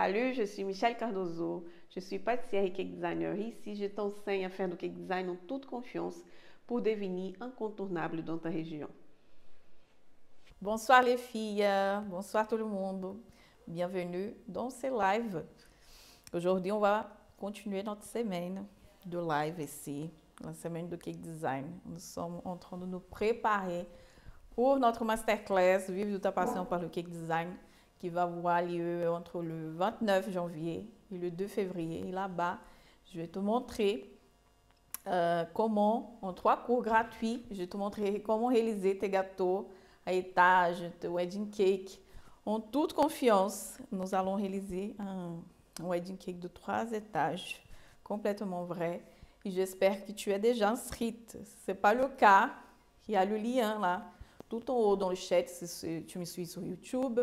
Salut, je suis Michelle Cardozo. Je suis pâtissière et cake designer. Ici, je t'enseigne à faire du cake design en toute confiance pour devenir incontournable dans ta région. Bonsoir les filles, bonsoir tout le monde. Bienvenue dans ce live. Aujourd'hui, on va continuer notre semaine de live ici, la semaine de cake design. Nous sommes en train de nous préparer pour notre masterclass Vive de ta passion par le cake design qui va avoir lieu entre le 29 janvier et le 2 février. Et là-bas, je vais te montrer comment, en 3 cours gratuits, je vais te montrer comment réaliser tes gâteaux à étage, tes wedding cake. En toute confiance, nous allons réaliser un wedding cake de 3 étages, complètement vrai. Et j'espère que tu es déjà inscrite. Si ce n'est pas le cas, il y a le lien là, tout en haut dans le chat, si tu me suis sur YouTube.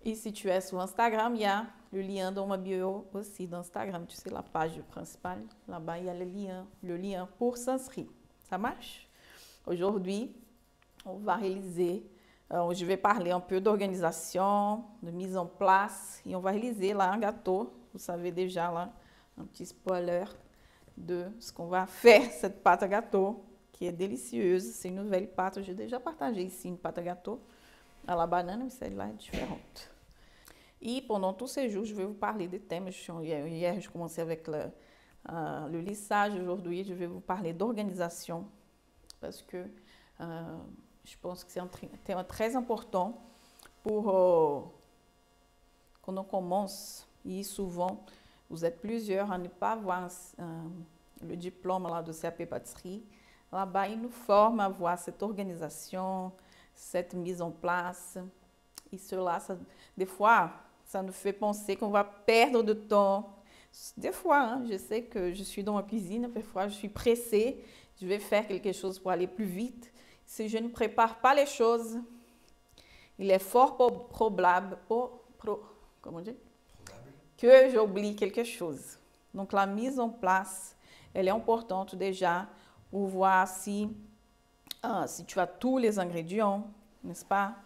Et si tu es sur Instagram, il y a le lien dans ma bio aussi d'Instagram. Tu sais, la page principale. Là-bas, il y a le lien pour s'inscrire. Ça marche? Aujourd'hui, on va réaliser, je vais parler un peu d'organisation, de mise en place. Et on va réaliser là un gâteau. Vous savez déjà là, un petit spoiler de ce qu'on va faire, cette pâte à gâteau, qui est délicieuse. C'est une nouvelle pâte. J'ai déjà partagé ici une pâte à gâteau à la banane, mais celle-là est différente. Et pendant tous ces jours, je vais vous parler des thèmes. Hier, je commençais avec le lissage. Aujourd'hui, je vais vous parler d'organisation parce que je pense que c'est un thème très important pour quand on commence. Et souvent, vous êtes plusieurs à ne pas avoir le diplôme là, de CAP pâtisserie. Là-bas, ils nous forment à avoir cette organisation, cette mise en place. Et cela, des fois, ça nous fait penser qu'on va perdre de temps. Des fois, hein, je sais que je suis dans ma cuisine, parfois je suis pressée, je vais faire quelque chose pour aller plus vite. Si je ne prépare pas les choses, il est fort probable que j'oublie quelque chose. Donc la mise en place, elle est importante déjà pour voir si tu as tous les ingrédients, n'est-ce pas?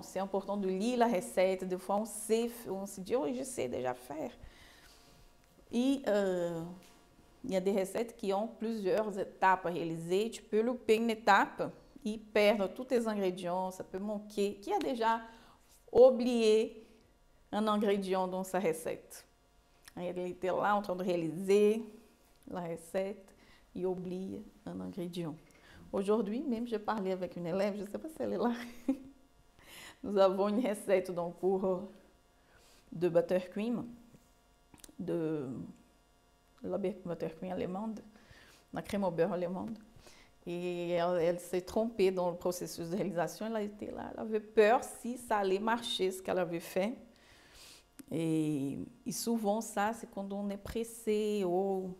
C'est important de lire la recette. Des fois, on se dit, oh, je sais déjà faire. Et il y a des recettes qui ont plusieurs étapes à réaliser. Tu peux louper une étape et perdre tous tes ingrédients. Ça peut manquer. Qui a déjà oublié un ingrédient dans sa recette? Il était là en train de réaliser la recette et oublie un ingrédient. Aujourd'hui, même, je parlais avec une élève, je ne sais pas si elle est là. Nous avons une recette dans le cours de buttercream, de la buttercream allemande, la crème au beurre allemande. Et elle s'est trompée dans le processus de réalisation. Elle était là, elle avait peur si ça allait marcher, ce qu'elle avait fait. Et souvent, ça, c'est quand on est pressé ou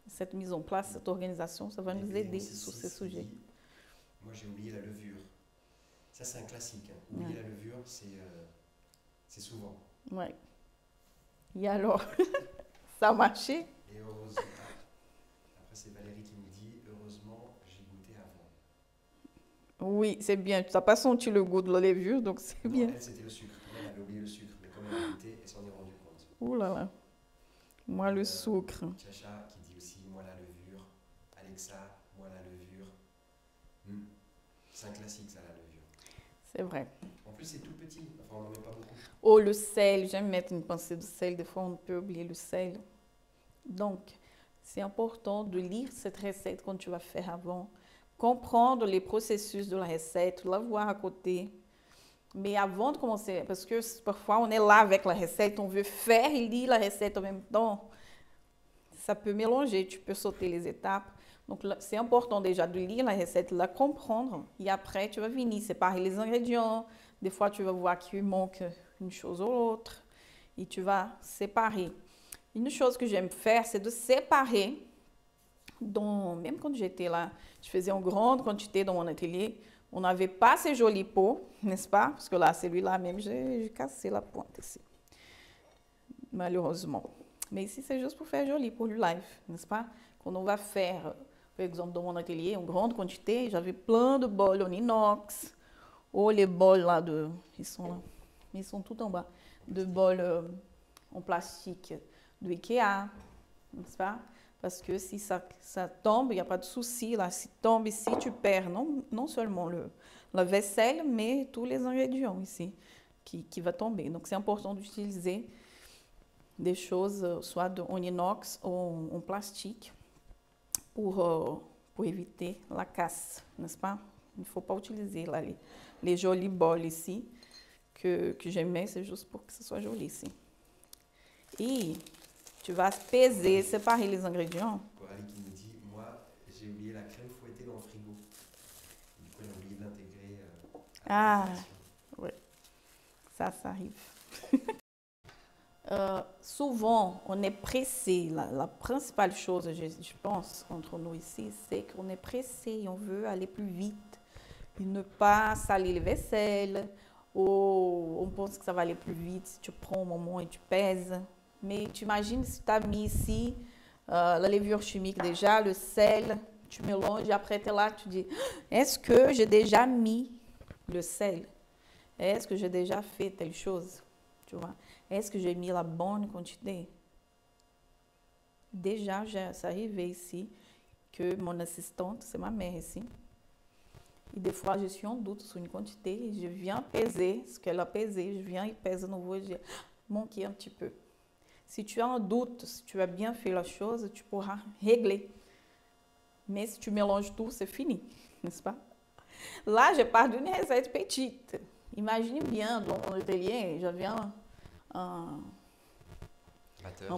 cette mise en place, cette organisation, ça va nous aider sur ces sujets. Moi, j'ai oublié la levure. Ça, c'est un classique. Hein. Oublier la levure, c'est souvent. Oui. Et alors, ça a marché? Et heureusement, après, c'est Valérie qui me dit, heureusement, j'ai goûté avant. Oui, c'est bien. Tu n'as pas senti le goût de la levure, donc c'est bien. Elle, c'était le sucre. Elle avait oublié le sucre, mais comme elle a goûté, elle s'en est rendue compte. Ouh là là. Moi, le sucre. Chacha qui dit aussi, moi, la levure. Alexa, moi, la levure. C'est un classique, ça, la levure. C'est vrai. En plus, c'est tout petit. Enfin, on n'en met pas beaucoup. Oh, le sel. J'aime mettre une pincée de sel. Des fois, on peut oublier le sel. Donc, c'est important de lire cette recette quand tu vas faire avant. Comprendre les processus de la recette, la voir à côté. Mais avant de commencer, parce que parfois, on est là avec la recette, on veut faire et lire la recette en même temps. Ça peut mélanger, tu peux sauter les étapes. Donc, c'est important déjà de lire la recette, la comprendre. Et après, tu vas venir séparer les ingrédients. Des fois, tu vas voir qu'il manque une chose ou l'autre. Et tu vas séparer. Une chose que j'aime faire, c'est de séparer. Même quand j'étais là, je faisais en grande quantité dans mon atelier. On n'avait pas ces jolis pots, n'est-ce pas? Parce que là, celui-là même, j'ai cassé la pointe ici. Malheureusement. Mais ici, c'est juste pour faire joli, pour le live, n'est-ce pas? Quand on va faire, par exemple, dans mon atelier, en grande quantité, j'avais plein de bols en inox, ou les bols là, ils sont là, mais ils sont tout en bas. De bols en plastique de Ikea, n'est-ce pas? Parce que si ça tombe, il n'y a pas de souci. Là, si tombe ici, tu perds non seulement la vaisselle, mais tous les ingrédients ici qui va tomber. Donc, c'est important d'utiliser des choses soit en inox ou en plastique pour éviter la casse, n'est-ce pas? Il ne faut pas utiliser là, les jolis bols ici que j'aimais, c'est juste pour que ce soit joli ici. Et tu vas peser, séparer les ingrédients. Pour Ali qui nous dit, moi, j'ai oublié la crème fouettée dans le frigo. Du coup, j'ai oublié de l'intégrer à la oui, ça arrive. Souvent, on est pressé. La principale chose, je pense, entre nous ici, c'est qu'on est pressé et on veut aller plus vite. Et ne pas salir les vaisselles. Ou on pense que ça va aller plus vite si tu prends un moment et tu pèses. Mais tu imagines si tu as mis ici la levure chimique déjà, le sel, tu mélanges et après tu es là, tu dis, est-ce que j'ai déjà mis le sel? Est-ce que j'ai déjà fait telle chose? Tu vois? Est-ce que j'ai mis la bonne quantité? Déjà, ça arrivé ici que mon assistante, c'est ma mère ici, et des fois je suis en doute sur une quantité et je viens peser ce qu'elle a pesé, je viens et pèse à nouveau et je dis, manqué un petit peu. Si tu as un doute, si tu as bien fait la chose, tu pourras régler. Mais si tu mélanges tout, c'est fini, n'est-ce pas? Là, je pars d'une recette petite. Imagine bien, dans mon atelier, j'avais un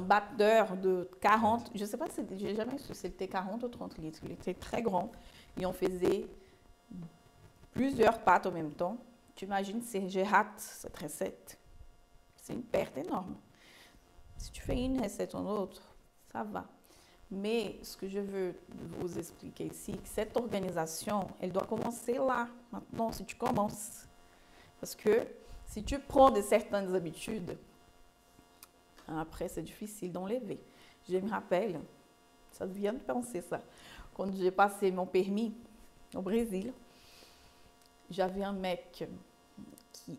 batteur de 40, je ne sais pas si j'ai jamais su si c'était 40 ou 30 litres. Il était très grand et on faisait plusieurs pâtes en même temps. Tu imagines si je rate cette recette? C'est une perte énorme. Si tu fais une recette ou une autre, ça va. Mais ce que je veux vous expliquer ici, que cette organisation, elle doit commencer là, maintenant, si tu commences. Parce que si tu prends de certaines habitudes, après, c'est difficile d'enlever. Je me rappelle, ça vient de penser ça, quand j'ai passé mon permis au Brésil, j'avais un mec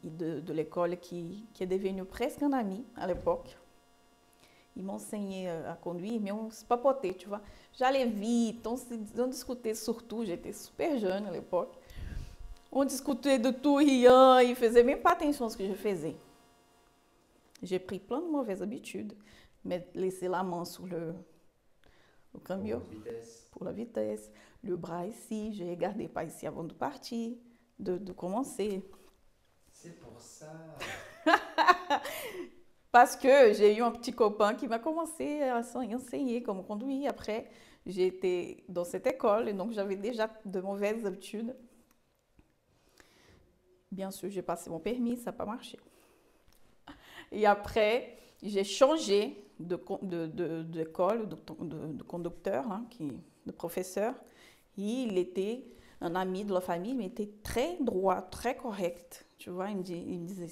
de l'école qui est devenu presque un ami à l'époque. Il m'enseignait à conduire, mais on se papotait, tu vois. J'allais vite, on discutait surtout, j'étais super jeune à l'époque. On discutait de tout, riant, il ne faisait même pas attention à ce que je faisais. J'ai pris plein de mauvaises habitudes, mais laisser la main sur le camion pour la vitesse, le bras ici, j'ai gardé pas ici avant de partir, de commencer. C'est pour ça. Parce que j'ai eu un petit copain qui m'a commencé à enseigner comment conduire. Après, j'ai été dans cette école et donc j'avais déjà de mauvaises habitudes. Bien sûr, j'ai passé mon permis, ça n'a pas marché. Et après, j'ai changé d'école, de conducteur, hein, de professeur. Et il était un ami de la famille, mais il était très droit, très correct. Tu vois, il me disait,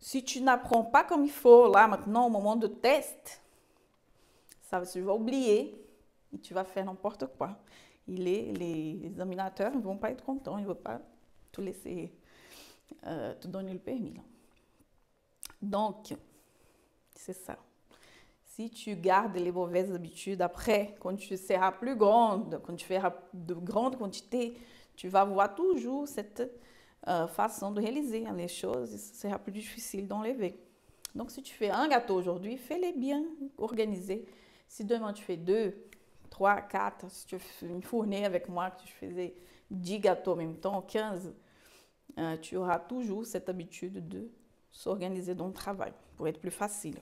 si tu n'apprends pas comme il faut, là, maintenant, au moment de test, tu vas oublier et tu vas faire n'importe quoi. Et les examinateurs ne vont pas être contents, ils ne vont pas te laisser te donner le permis. Là. Donc, c'est ça. Si tu gardes les mauvaises habitudes, après, quand tu seras plus grande, quand tu feras de grandes quantités, tu vas voir toujours cette façon de réaliser les choses et ce sera plus difficile d'enlever. Donc, si tu fais un gâteau aujourd'hui, fais-les bien organisés. Si demain tu fais 2, 3, 4, si tu fais une fournée avec moi, que tu faisais 10 gâteaux en même temps, 15, tu auras toujours cette habitude de s'organiser dans le travail pour être plus facile.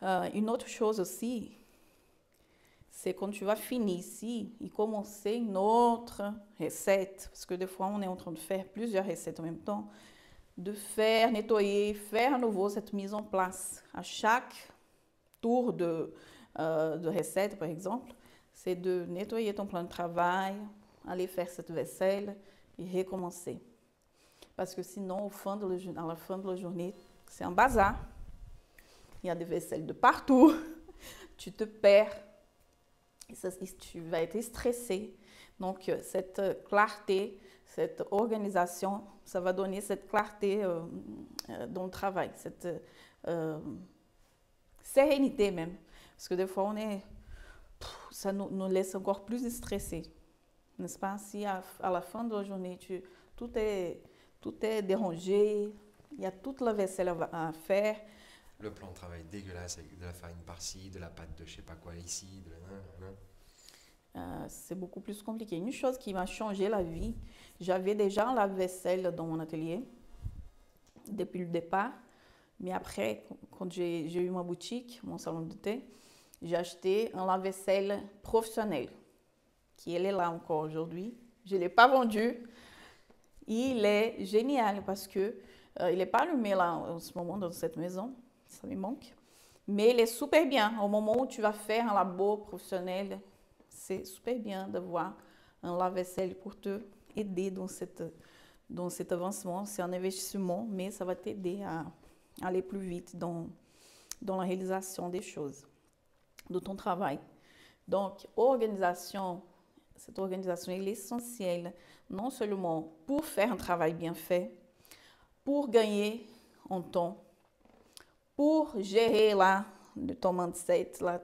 Une autre chose aussi, c'est quand tu vas finir ici et commencer une autre recette, parce que des fois on est en train de faire plusieurs recettes en même temps, de faire, nettoyer, faire à nouveau cette mise en place. À chaque tour de recette, par exemple, c'est de nettoyer ton plan de travail, aller faire cette vaisselle et recommencer. Parce que sinon, à la fin de la journée, c'est un bazar. Il y a des vaisselles de partout. Tu te perds. Et tu vas être stressé. Donc, cette clarté cette organisation, ça va donner cette clarté dans le travail, cette sérénité même. Parce que des fois, ça nous laisse encore plus stressés, n'est-ce pas? Si à la fin de la journée, tout est dérangé, il y a toute la vaisselle à faire. Le plan de travail dégueulasse avec de la farine par-ci, de la pâte de je sais pas quoi ici, c'est beaucoup plus compliqué. Une chose qui m'a changé la vie, j'avais déjà un lave-vaisselle dans mon atelier depuis le départ, mais après, quand j'ai eu ma boutique, mon salon de thé, j'ai acheté un lave-vaisselle professionnel, qui est là encore aujourd'hui. Je ne l'ai pas vendu. Il est génial parce que il n'est pas allumé là en ce moment dans cette maison, ça me manque. Mais il est super bien. Au moment où tu vas faire un labo professionnel, c'est super bien d'avoir un lave-vaisselle pour te aider dans cet avancement. C'est un investissement, mais ça va t'aider à aller plus vite dans la réalisation des choses, de ton travail. Donc, cette organisation est essentielle, non seulement pour faire un travail bien fait, pour gagner en temps, pour gérer là, ton mindset, là,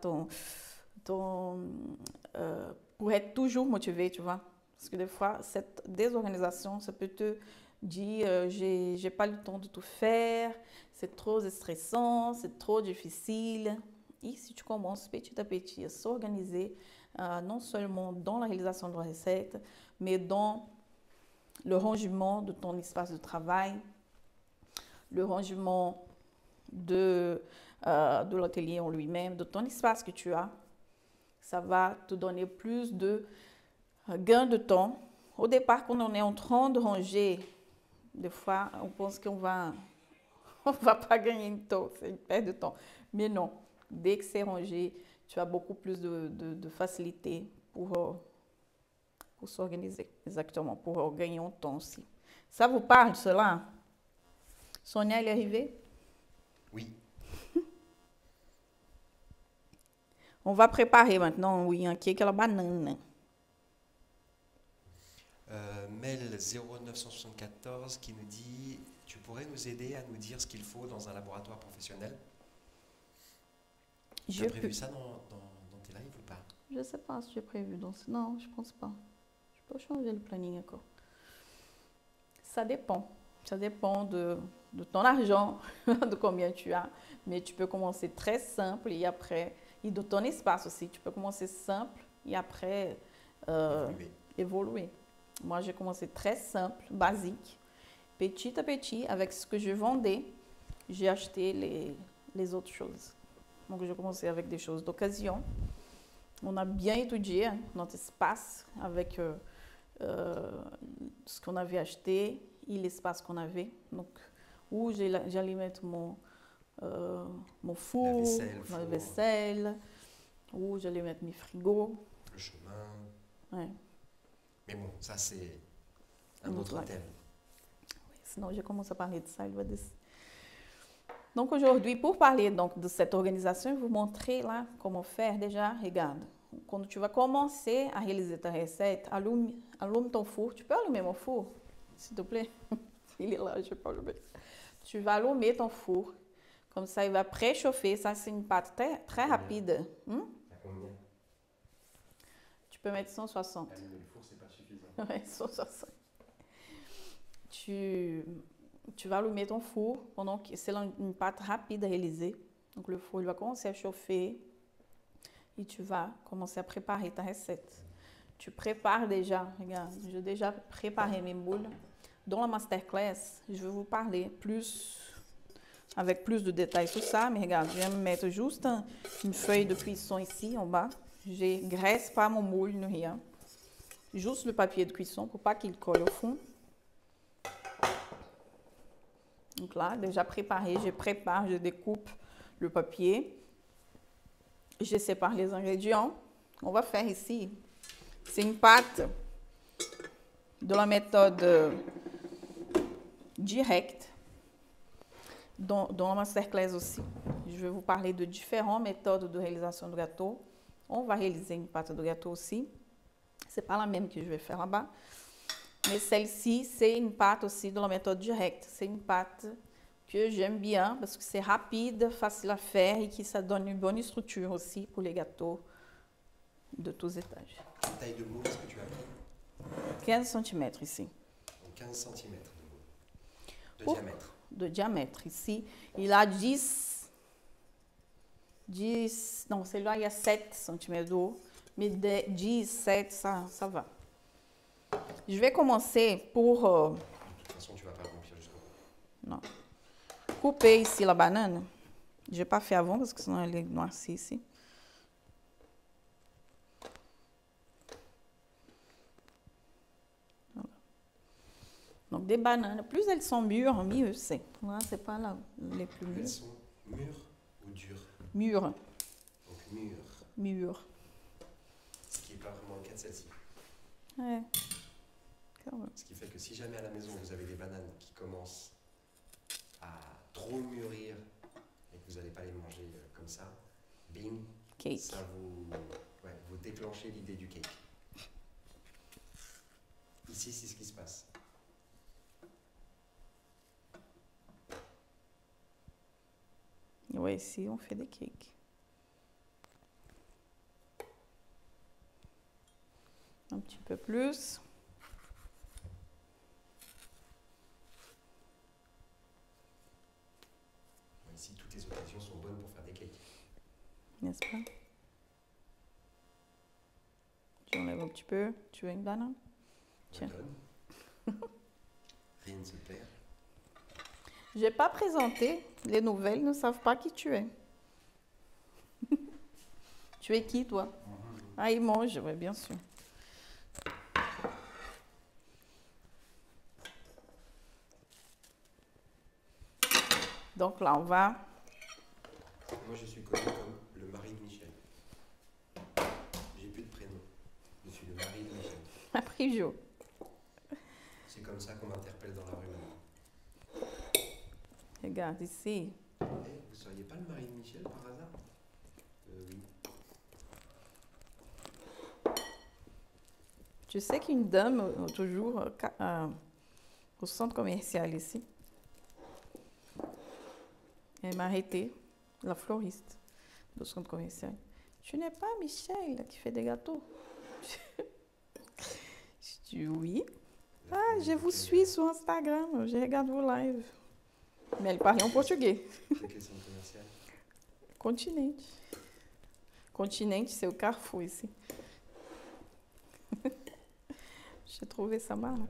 pour être toujours motivé, tu vois. Parce que des fois, cette désorganisation, ça peut te dire, j'ai pas le temps de tout faire, c'est trop stressant, c'est trop difficile. Et si tu commences petit à petit à s'organiser, non seulement dans la réalisation de la recette, mais dans le rangement de ton espace de travail, le rangement de l'atelier en lui-même, de ton espace que tu as, ça va te donner plus de gain de temps. Au départ, quand on est en train de ranger, des fois, on pense qu'on va pas gagner de temps, c'est une perte de temps. Mais non, dès que c'est rangé, tu as beaucoup plus de facilité pour s'organiser, exactement, pour gagner en temps aussi. Ça vous parle, cela? Sonia, elle est arrivée? Oui. On va préparer maintenant, oui, un cake à la banane. Mel 0974 qui nous dit: tu pourrais nous aider à nous dire ce qu'il faut dans un laboratoire professionnel? Tu as prévu ça dans tes lives ou pas? Je ne sais pas si j'ai prévu. Non, je ne pense pas. Je peux changer le planning encore. Ça dépend. Ça dépend de ton argent, de combien tu as. Mais tu peux commencer très simple et après, et de ton espace aussi. Tu peux commencer simple et après évoluer. Moi, j'ai commencé très simple, basique. Petit à petit, avec ce que je vendais, j'ai acheté les autres choses. Donc, j'ai commencé avec des choses d'occasion. On a bien étudié notre espace avec ce qu'on avait acheté et l'espace qu'on avait. Donc, où j'allais mettre mon four, ma vaisselle, où j'allais mettre mes frigos. Le chemin. Ouais. Mais bon, ça c'est un autre thème. Oui, sinon, je commence à parler de ça, il va dessus. Donc aujourd'hui, pour parler donc, de cette organisation, je vais vous montrer là comment faire déjà. Regarde, quand tu vas commencer à réaliser ta recette, allume ton four. Tu peux allumer mon four, s'il te plaît? Il est là, je ne peux pas allumer. Tu vas allumer ton four. Comme ça, il va préchauffer. Ça, c'est une pâte très, très rapide. Tu peux mettre 160. Allumer le four, c'est pas suffisant. Ouais, 160. Tu vas allumer ton four pendant que c'est une pâte rapide à réaliser. Donc le four il va commencer à chauffer et tu vas commencer à préparer ta recette. Tu prépares déjà, regarde, j'ai déjà préparé mes moules. Dans la masterclass, je vais vous parler avec plus de détails sur ça, mais regarde, je vais me mettre juste une feuille de cuisson ici en bas. Je graisse pas mon moule, ni rien. Juste le papier de cuisson pour pas qu'il colle au fond. Donc là, déjà préparé, je découpe le papier. Je sépare les ingrédients. On va faire ici, c'est une pâte de la méthode directe. Dans la masterclass aussi, je vais vous parler de différentes méthodes de réalisation de gâteau. On va réaliser une pâte de gâteau aussi. C'est pas la même que je vais faire là-bas. Mais celle-ci, c'est une pâte aussi de la méthode directe. C'est une pâte que j'aime bien parce que c'est rapide, facile à faire et que ça donne une bonne structure aussi pour les gâteaux de tous étages. Quelle taille de moule est-ce que tu as pris? 15 cm ici. Donc 15 cm de moule. De Oh. diamètre. De diamètre ici. Il a 10, non, celui-là, il y a 7 cm d'eau, mais 10, 7, ça va. Je vais commencer pour De toute façon, tu ne vas pas remplir jusqu'au bout. non, couper ici la banane. Je n'ai pas fait avant parce que sinon elle est noircie ici. Voilà. Donc des bananes, plus elles sont mûres, mieux c'est. Là, c'est pas là les plus Elles mûres. sont mûres ou dures? Mûres, Donc mûres. mûres. Ce qui n'est pas vraiment le cas de celle-ci. Ouais. Quand même. Ce qui fait que si jamais à la maison vous avez des bananes qui commencent à trop mûrir et que vous n'allez pas les manger comme ça, bing, Cake. ça vous déclenchez l'idée du cake. Ici, c'est ce qui se passe. Ouais, ici on fait des cakes. Un petit peu plus. Ici, toutes les occasions sont bonnes pour faire des cakes. N'est-ce pas? J'enlève un petit peu. Tu veux une banane? Tiens. Donne. Rien ne se perd. Je n'ai pas présenté. Les nouvelles ne savent pas qui tu es. Tu es qui, toi? Ah, ils mangent, oui, bien sûr. Donc là, on va... Moi, je suis connu comme le mari de Michel. J'ai plus de prénom. Je suis le mari de Michel. Après, Jo. C'est comme ça qu'on m'interpelle dans la rue maintenant. Regarde ici. Eh, vous seriez pas le mari de Michel par hasard? Oui. Tu sais qu'une dame, toujours au centre commercial ici, elle m'a arrêté, la floriste du centre commercial. Tu n'es pas Michel qui fait des gâteaux? Je dis oui. Ah, je vous suis sur Instagram, je regarde vos lives. Mais elle parlait en portugais. C'est quel centre commercial? Continente. Continente, c'est au Carrefour ici. J'ai trouvé ça marrant.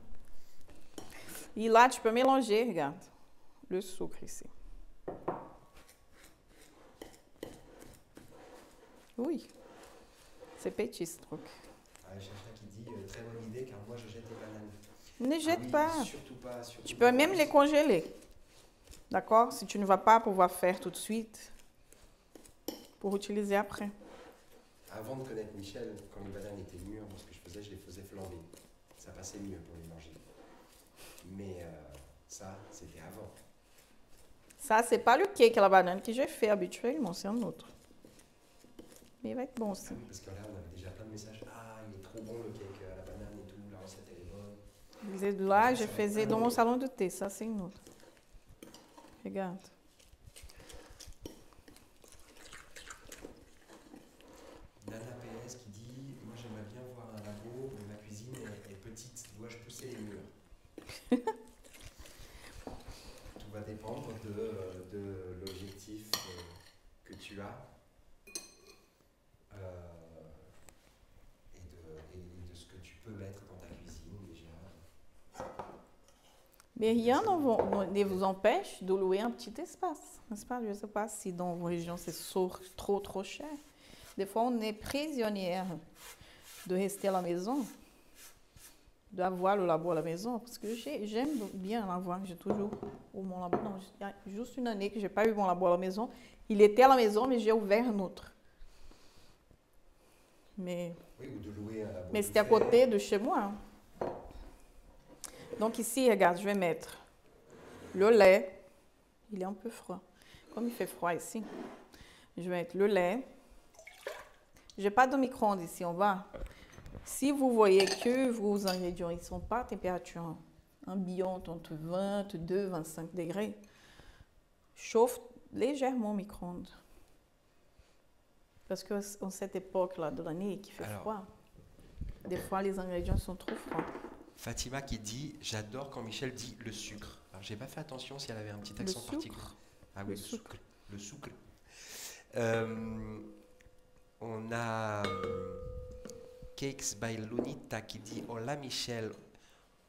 E lá, tu peux mélanger, regarde, le sucre ici. Oui, c'est petit ce truc. Ah, il y a quelqu'un qui dit très bonne idée car moi je jette les bananes. Ne jette Ah oui, pas. Surtout pas. Surtout Tu pas. peux même les congeler. D'accord? Si tu ne vas pas pouvoir faire tout de suite, pour utiliser après. Avant de connaître Michel, quand les bananes étaient mûres, ce que je faisais, je les faisais flamber. Ça passait mieux pour les manger. Mais ça, c'était avant. Ça, c'est pas le cake à la banane que j'ai fait habituellement, c'est un autre. Mais il va être bon aussi. Ah oui, parce que là, on avait déjà plein de messages. Ah, il est trop bon le cake à la banane et tout, la recette elle est bonne. Là, je faisais dans mon salon de thé, ça c'est une autre. Regarde. Nana PS qui dit moi j'aimerais bien voir un labo, mais ma cuisine est petite, dois-je pousser les murs? Tout va dépendre de l'objectif que tu as et de ce que tu peux mettre dans ta cuisine déjà. Mais rien ne vous empêche de louer un petit espace. N'est-ce pas? Je ne sais pas si dans vos régions c'est trop cher. Des fois, on est prisonnière de rester à la maison, d'avoir le labo à la maison, parce que j'aime bien l'avoir. J'ai toujours eu mon labo. Non, il y a juste une année que je n'ai pas eu mon labo à la maison. Il était à la maison, mais j'ai ouvert un autre. Mais, Oui, ou de louer un labo. mais c'était à côté de chez moi. Donc ici, regarde, je vais mettre le lait. Il est un peu froid. Comme il fait froid ici, je vais mettre le lait. Je n'ai pas de micro-ondes ici en bas. Si vous voyez que vos ingrédients ne sont pas à température ambiante entre 22 et 25 degrés, chauffe légèrement au micro-ondes. Parce qu'en cette époque-là de l'année qui fait froid, des fois les ingrédients sont trop froids. Fatima qui dit, j'adore quand Michel dit le sucre. Alors j'ai pas fait attention si elle avait un petit accent particulier. Ah oui, le sucre. Le sucre. On a Cakes by Lunita qui dit, hola Michel,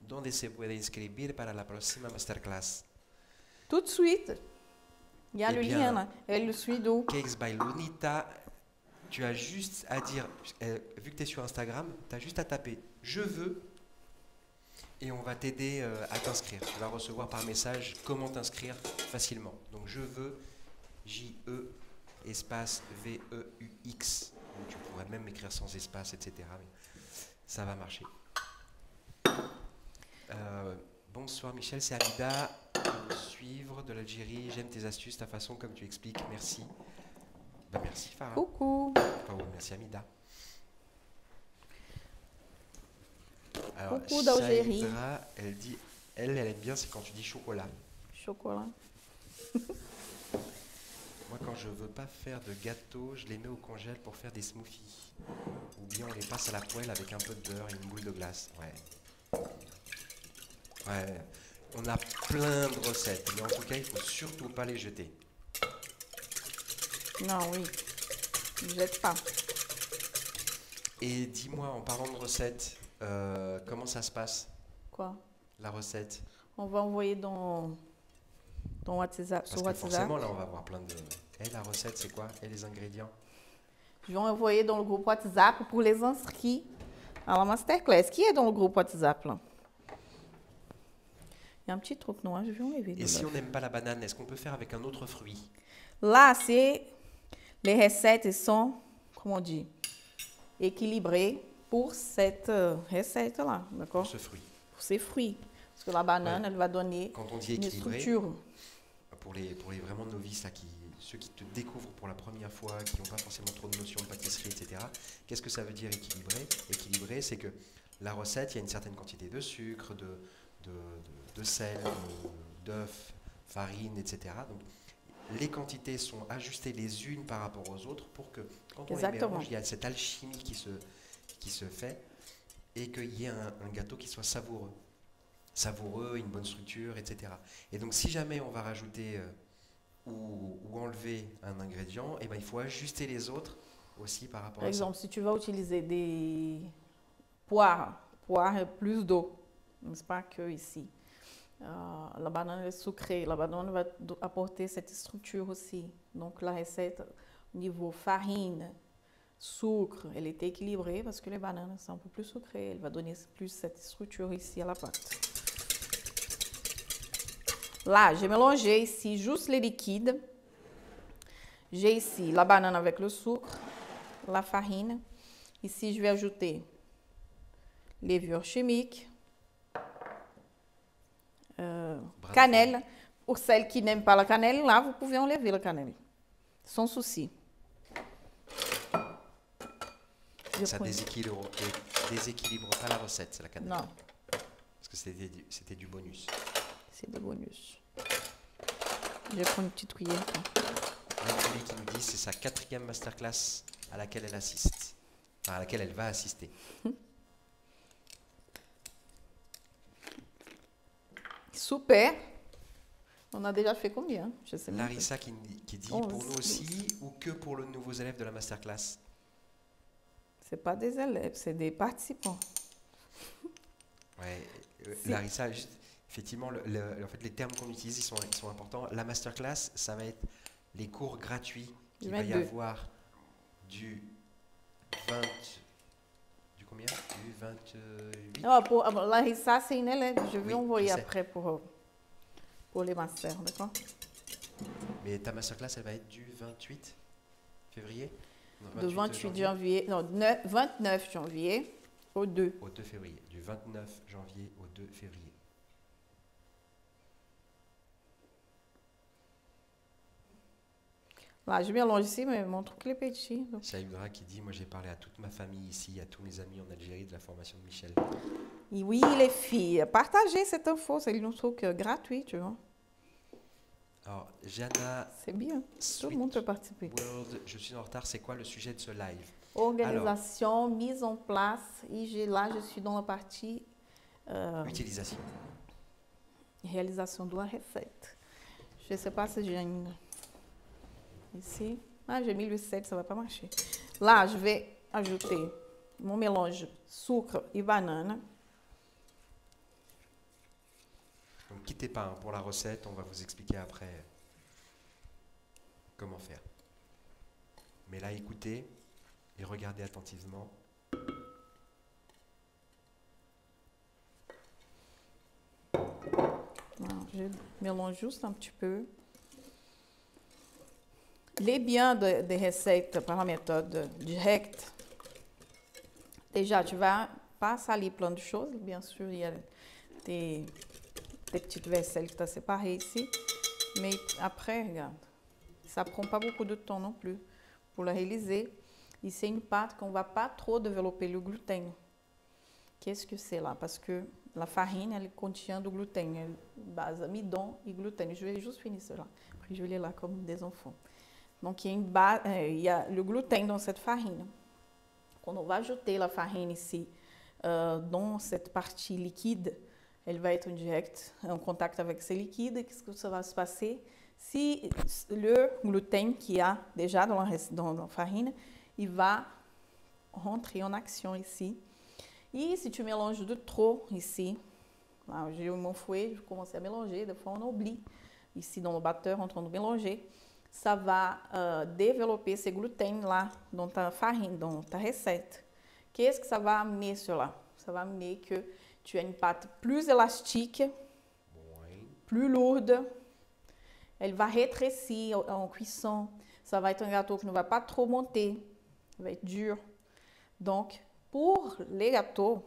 ¿dónde se puede inscribir para la próxima masterclass? Tout de suite. Il y a le lien là. Elle le suit d'où? Cakes by Lunita, tu as juste à dire, vu que tu es sur Instagram, tu as juste à taper « Je veux » et on va t'aider à t'inscrire. Tu vas recevoir par message comment t'inscrire facilement. Donc « Je veux » J-E espace V-E-U-X. Donc, tu pourrais même écrire sans espace, etc. Mais ça va marcher. Bonsoir Michel, c'est Amida. Suivre de l'Algérie. J'aime tes astuces, ta façon comme tu expliques. Merci. Ben, merci Farah. Coucou. Oh, merci Amida. Alors, coucou d'Algérie. Shaïdra, elle dit, elle aime bien, c'est quand tu dis chocolat. Chocolat. Moi, quand je veux pas faire de gâteau, je les mets au congèle pour faire des smoothies. Ou bien on les passe à la poêle avec un peu de beurre et une boule de glace. Ouais. Ouais. On a plein de recettes, mais en tout cas, il faut surtout pas les jeter. Non, oui. Ne jette pas. Et dis-moi, en parlant de recettes, comment ça se passe? Quoi? La recette? On va envoyer dans WhatsApp. Parce que forcément, là, on va avoir plein de... Et la recette, c'est quoi? Et les ingrédients? Je vais envoyer dans le groupe WhatsApp pour les inscrits à la masterclass. Qui est dans le groupe WhatsApp là? Il y a un petit truc noir, je vais enlever. Et si on n'aime pas la banane, est-ce qu'on peut faire avec un autre fruit? Là, c'est les recettes sont, comment on dit, équilibrées pour cette recette-là, d'accord? Pour ce fruit. Pour ces fruits. Parce que la banane, elle va donner quand on dit une équilibré, structure. Pour les vraiment novices, là, ceux qui te découvrent pour la première fois, qui n'ont pas forcément trop de notions de pâtisserie, etc., qu'est-ce que ça veut dire équilibré? Équilibré, c'est que la recette, il y a une certaine quantité de sucre, de sel, d'œufs, farine, etc. Donc, les quantités sont ajustées les unes par rapport aux autres pour que, quand on les mélange, il y a cette alchimie qui se fait et qu'il y ait un gâteau qui soit savoureux. Savoureux, une bonne structure, etc. Et donc, si jamais on va rajouter ou enlever un ingrédient, eh ben, il faut ajuster les autres aussi par rapport à ça. Par exemple, si tu vas utiliser des poires et plus d'eau, n'est-ce pas que ici. La banane est sucrée, la banane va apporter cette structure aussi. Donc la recette au niveau farine, sucre, elle est équilibrée parce que les bananes sont un peu plus sucrées. Elle va donner plus cette structure ici à la pâte. Là, j'ai mélangé ici juste les liquides. J'ai ici la banane avec le sucre, la farine. Ici, je vais ajouter levure chimique, cannelle. Pour celles qui n'aiment pas la cannelle, là, vous pouvez enlever la cannelle, sans souci. Ça déséquilibre pas la recette, c'est la cannelle. Non. Parce que c'était du bonus. C'est du bonus. Je vais prendre une petite cuillère. Julie qui nous dit c'est sa 4e masterclass à laquelle elle assiste. Enfin, à laquelle elle va assister. Super. On a déjà fait combien? Je sais même Larissa qui dit pour nous aussi ou que pour les nouveaux élèves de la masterclass? C'est pas des élèves, c'est des participants. Ouais, Larissa, juste, effectivement, en fait, les termes qu'on utilise, ils sont importants. La masterclass, ça va être les cours gratuits qu'il va y avoir du 20... Du combien? Du 28? Non, pour Larissa, c'est une élève. Je vais envoyer après pour les masters, d'accord? Mais ta masterclass, elle va être du 28 février? Non, de 28 janvier, non, 29 janvier au 2. Au 2 février. Du 29 janvier au 2 février. Là, je mélange ici, mais mon truc est petit. Donc. Saïdra qui dit, moi j'ai parlé à toute ma famille ici, à tous mes amis en Algérie de la formation de Michel. Et oui, les filles, partagez cette info, c'est un truc gratuit, tu vois. Alors, Jana C'est bien, tout le monde peut participer. World, je suis en retard, c'est quoi le sujet de ce live? Organisation, mise en place, et là, je suis dans la partie Utilisation. réalisation de la recette. Je ne sais pas si j'ai une... Ici, j'ai 1007, ça ne va pas marcher. Là, je vais ajouter mon mélange sucre et banane. Donc, quittez pas hein, pour la recette, on va vous expliquer après comment faire. Mais là, écoutez et regardez attentivement. Alors, je mélange juste un petit peu. Les biens des recettes par la méthode directe, déjà, tu vas pas salir plein de choses. Bien sûr, il y a des petites vaisselles que tu as séparées ici. Mais après, regarde, ça prend pas beaucoup de temps non plus pour la réaliser. Et c'est une pâte qu'on ne va pas trop développer le gluten. Qu'est-ce que c'est là? Parce que la farine, elle contient du gluten, elle base amidon et gluten. Je vais juste finir cela. Après, je vais là comme des enfants. Donc, il y a le gluten dans cette farine. Quand on va ajouter la farine ici, dans cette partie liquide, elle va être en contact avec ce liquide. Qu'est-ce que ça va se passer? Si le gluten qu'il y a déjà dans la farine, il va rentrer en action ici. Et si tu mélanges de trop ici, là, j'ai mon fouet, je commence à mélanger, des fois on oublie. Ici dans le batteur, en train de mélanger, ça va développer ce gluten là dans ta farine, dans ta recette. Qu'est-ce que ça va amener cela? Ça va amener que tu as une pâte plus élastique, plus lourde. Elle va rétrécir en cuisson. Ça va être un gâteau qui ne va pas trop monter. Ça va être dur. Donc, pour les gâteaux,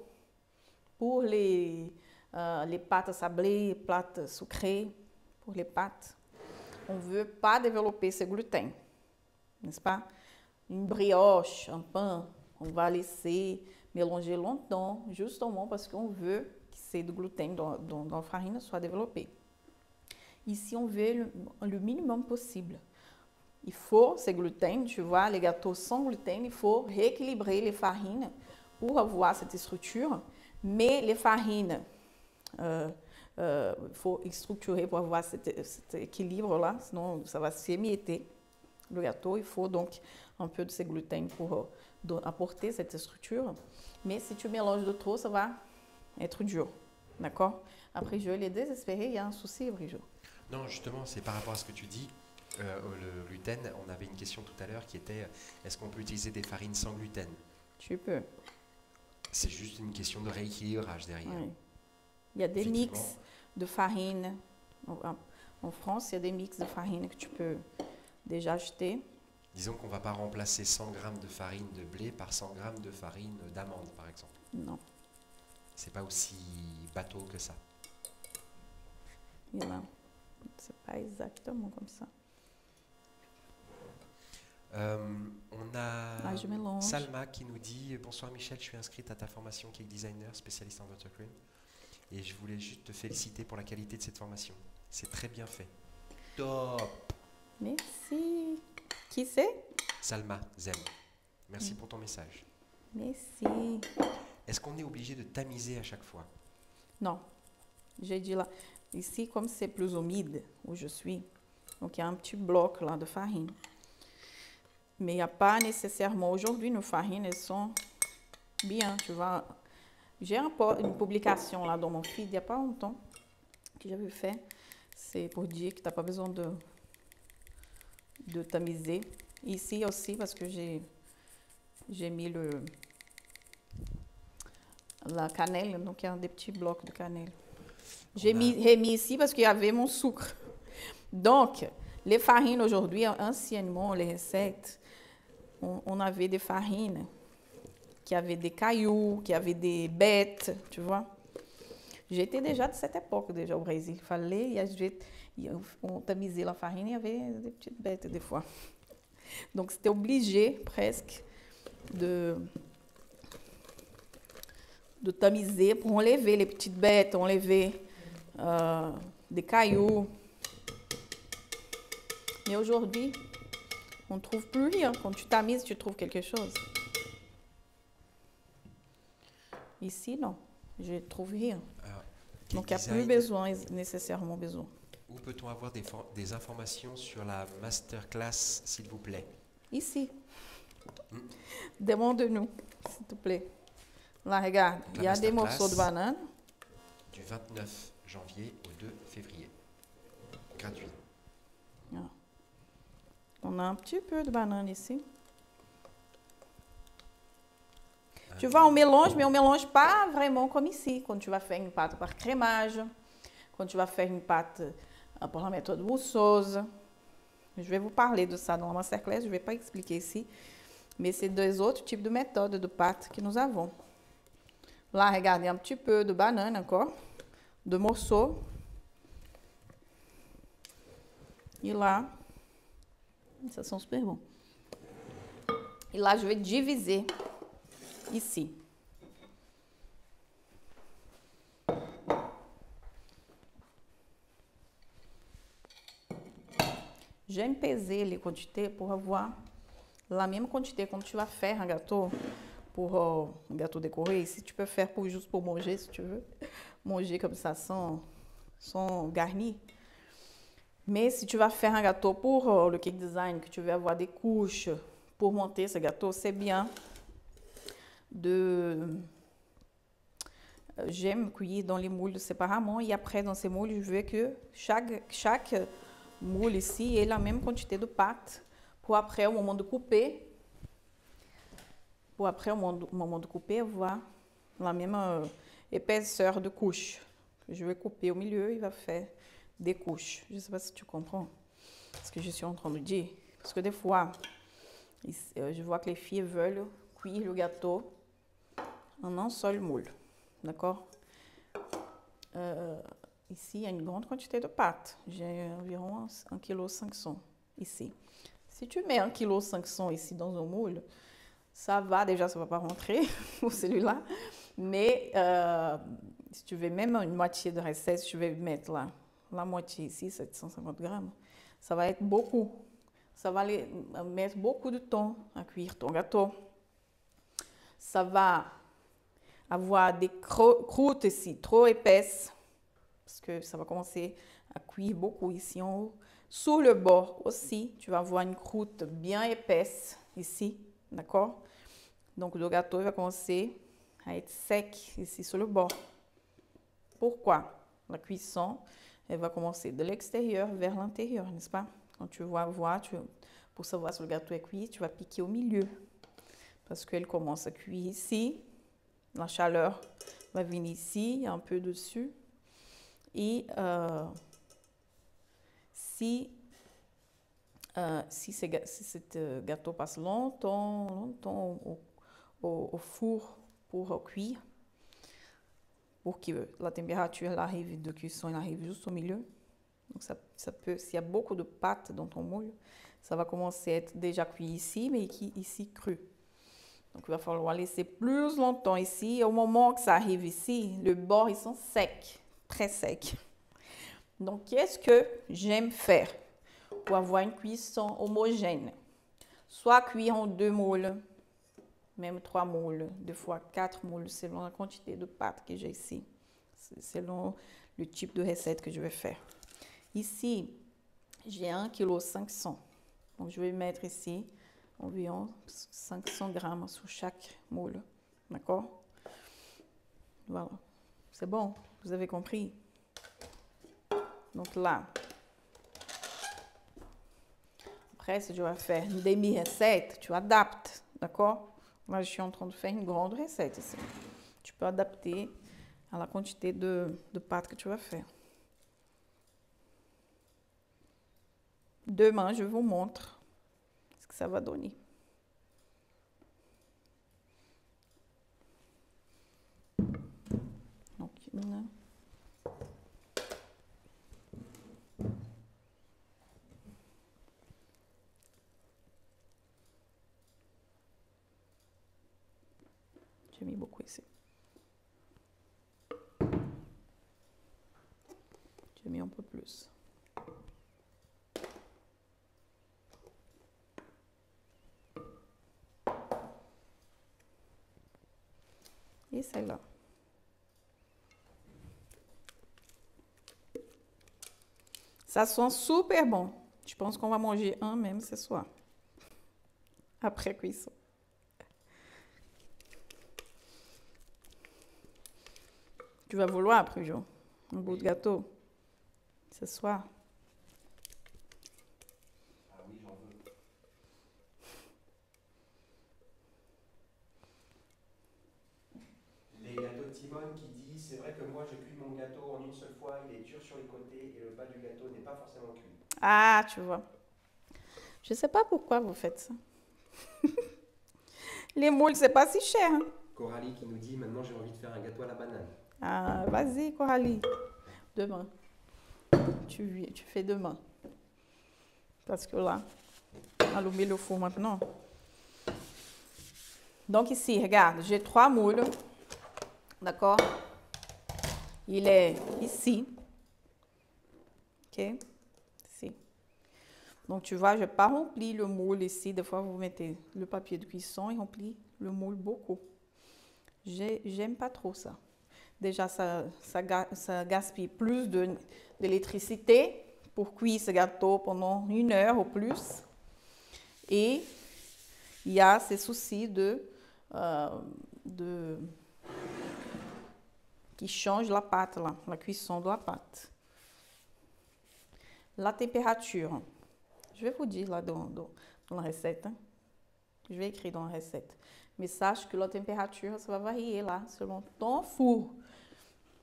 pour les pâtes sablées, pâtes sucrées, pour les pâtes, on ne veut pas développer ce gluten, n'est-ce pas? Une brioche, un pain, on va laisser mélanger longtemps, justement parce qu'on veut que ce gluten dans la farine soit développé. Ici, on veut le minimum possible. Il faut ce gluten, tu vois, les gâteaux sans gluten, il faut rééquilibrer les farines pour avoir cette structure, mais les farines, il faut structurer pour avoir cet équilibre-là, sinon ça va s'émietter. Le gâteau, il faut donc un peu de ce gluten pour apporter cette structure. Mais si tu mélanges de trop, ça va être dur. D'accord? Après, je l'ai désespéré, il y a un souci, Brigitte. Non, justement, c'est par rapport à ce que tu dis. Le gluten, on avait une question tout à l'heure qui était est-ce qu'on peut utiliser des farines sans gluten? Tu peux. C'est juste une question de rééquilibrage derrière. Oui. Il y a des mix de farine. En France, il y a des mix de farine que tu peux déjà acheter. Disons qu'on ne va pas remplacer 100 g de farine de blé par 100 g de farine d'amande, par exemple. Non. C'est pas aussi bateau que ça. Et là, c'est pas exactement comme ça. On a je mélange. Salma qui nous dit bonsoir Michel, je suis inscrite à ta formation Cake Designer, spécialiste en buttercream. Et je voulais juste te féliciter pour la qualité de cette formation. C'est très bien fait. Top! Merci. Qui c'est? Salma Zem. Merci pour ton message. Merci. Est-ce qu'on est obligé de tamiser à chaque fois? Non. J'ai dit là, ici, comme c'est plus humide où je suis, donc il y a un petit bloc là de farine. Mais il n'y a pas nécessairement, aujourd'hui, nos farines, elles sont bien, tu vois. J'ai une publication là dans mon feed il n'y a pas longtemps que j'avais fait. C'est pour dire que tu n'as pas besoin de tamiser. Ici aussi, parce que j'ai mis la cannelle, donc il y a des petits blocs de cannelle. J'ai remis ici parce qu'il y avait mon sucre. Donc, les farines aujourd'hui, anciennement, les recettes, on avait des farines qui avaient des cailloux, qui avaient des bêtes, tu vois. J'étais déjà de cette époque, déjà au Brésil. Il fallait, on tamisait la farine, il y avait des petites bêtes des fois. Donc, c'était obligé presque de tamiser pour enlever les petites bêtes, enlever des cailloux. Mais aujourd'hui, on ne trouve plus rien. Quand tu tamises, tu trouves quelque chose. Ici, non, je ne trouve rien. Alors, Donc, il n'y a plus besoin, nécessairement besoin. Où peut-on avoir des informations sur la masterclass, s'il vous plaît? Ici. Demande-nous, s'il te plaît. Là, regarde, il y a des morceaux de banane. Du 29 janvier au 2 février. Gratuit. Ah. On a un petit peu de banane ici. Tu vois, on mélange, mais on ne mélange pas vraiment comme ici. Quand tu vas faire une pâte par crémage, quand tu vas faire une pâte pour la méthode mousseuse. Je vais vous parler de ça dans la masterclass, je ne vais pas expliquer ici. Mais c'est deux autres types de méthodes de pâte que nous avons. Là, regardez, un petit peu de banane encore, de morceaux. Et là, ça sent super bon. Et là, je vais diviser ici. J'aime peser les quantités pour avoir la même quantité quand tu vas faire un gâteau pour un gâteau décoré. Ici, tu peux faire juste pour manger, si tu veux. Manger comme ça, sans garni. Mais si tu vas faire un gâteau pour le cake design, que tu veux avoir des couches pour monter ce gâteau, c'est bien de... J'aime cuire dans les moules séparément et après, dans ces moules, je veux que chaque moule ici ait la même quantité de pâte pour après, au moment de couper, avoir la même épaisseur de couche. Je vais couper au milieu, il va faire des couches. Je ne sais pas si tu comprends ce que je suis en train de dire. Parce que des fois, je vois que les filles veulent cuire le gâteau en un seul moule. D'accord? Ici, il y a une grande quantité de pâte. J'ai environ 1,5 kg ici. Si tu mets 1,5 kg ici dans un moule, ça va, déjà, ça ne va pas rentrer pour celui-là. Mais si tu veux même une moitié de recette, si tu veux mettre là, la moitié ici, 750 grammes, ça va être beaucoup. Ça va mettre beaucoup de temps à cuire ton gâteau. Ça va avoir des croûtes ici, trop épaisses, parce que ça va commencer à cuire beaucoup ici en haut. Sur le bord aussi, tu vas avoir une croûte bien épaisse ici, d'accord? Donc, le gâteau va commencer à être sec ici sur le bord. Pourquoi? La cuisson, elle va commencer de l'extérieur vers l'intérieur, n'est-ce pas? Quand tu vas voir, pour savoir si le gâteau est cuit, tu vas piquer au milieu. Parce qu'elle commence à cuire ici. La chaleur va venir ici, un peu dessus. Et si ce gâteau passe longtemps au four pour cuire, pour que la température de cuisson arrive juste au milieu. Donc ça peut, s'il y a beaucoup de pâte dans ton moule, ça va commencer à être déjà cuit ici, mais ici cru. Donc il va falloir laisser plus longtemps ici. Et au moment que ça arrive ici, le bord ils sont secs, très secs. Donc qu'est-ce que j'aime faire pour avoir une cuisson homogène? Soit cuire en 2 moules, même 3 moules, 2 fois 4 moules, selon la quantité de pâte que j'ai ici, selon le type de recette que je vais faire. Ici, j'ai 1,5 kg. Donc, je vais mettre ici environ 500 grammes sur chaque moule. D'accord? Voilà. C'est bon? Vous avez compris? Donc là, après, si tu vas faire une demi-recette, tu adaptes. D'accord? Là, je suis en train de faire une grande recette ici. Tu peux adapter à la quantité de pâte que tu vas faire. Demain, je vous montre ce que ça va donner. Donc, J'ai mis beaucoup ici. J'ai mis un peu plus. Et celle-là. Ça sent super bon. Je pense qu'on va manger un même ce soir. Après cuisson. Tu vas vouloir après, Jo, un bout de gâteau ce soir. Ah oui, j'en veux. Les gâteaux de Timone qui dit, c'est vrai que moi je cuis mon gâteau en une seule fois, il est dur sur les côtés et le bas du gâteau n'est pas forcément cuit. Ah, tu vois. Je ne sais pas pourquoi vous faites ça. Les moules, c'est pas si cher. Hein. Coralie qui nous dit, maintenant j'ai envie de faire un gâteau à la banane. Ah, vas-y, Coralie. Demain. Tu fais demain. Parce que là, allumer le four maintenant. Donc ici, regarde, j'ai 3 moules. D'accord? Il est ici. Ok? Ici. Donc tu vois, je n'ai pas rempli le moule ici. Des fois, vous mettez le papier de cuisson et remplit le moule beaucoup. J'aime pas trop ça. Déjà, ça gaspille plus d'électricité pour cuire ce gâteau pendant 1 heure ou plus. Et il y a ces soucis qui changent la pâte, là, la cuisson de la pâte. La température. Je vais vous dire là dans la recette. Hein. Je vais écrire dans la recette. Mais sache que la température, ça va varier là, selon ton four.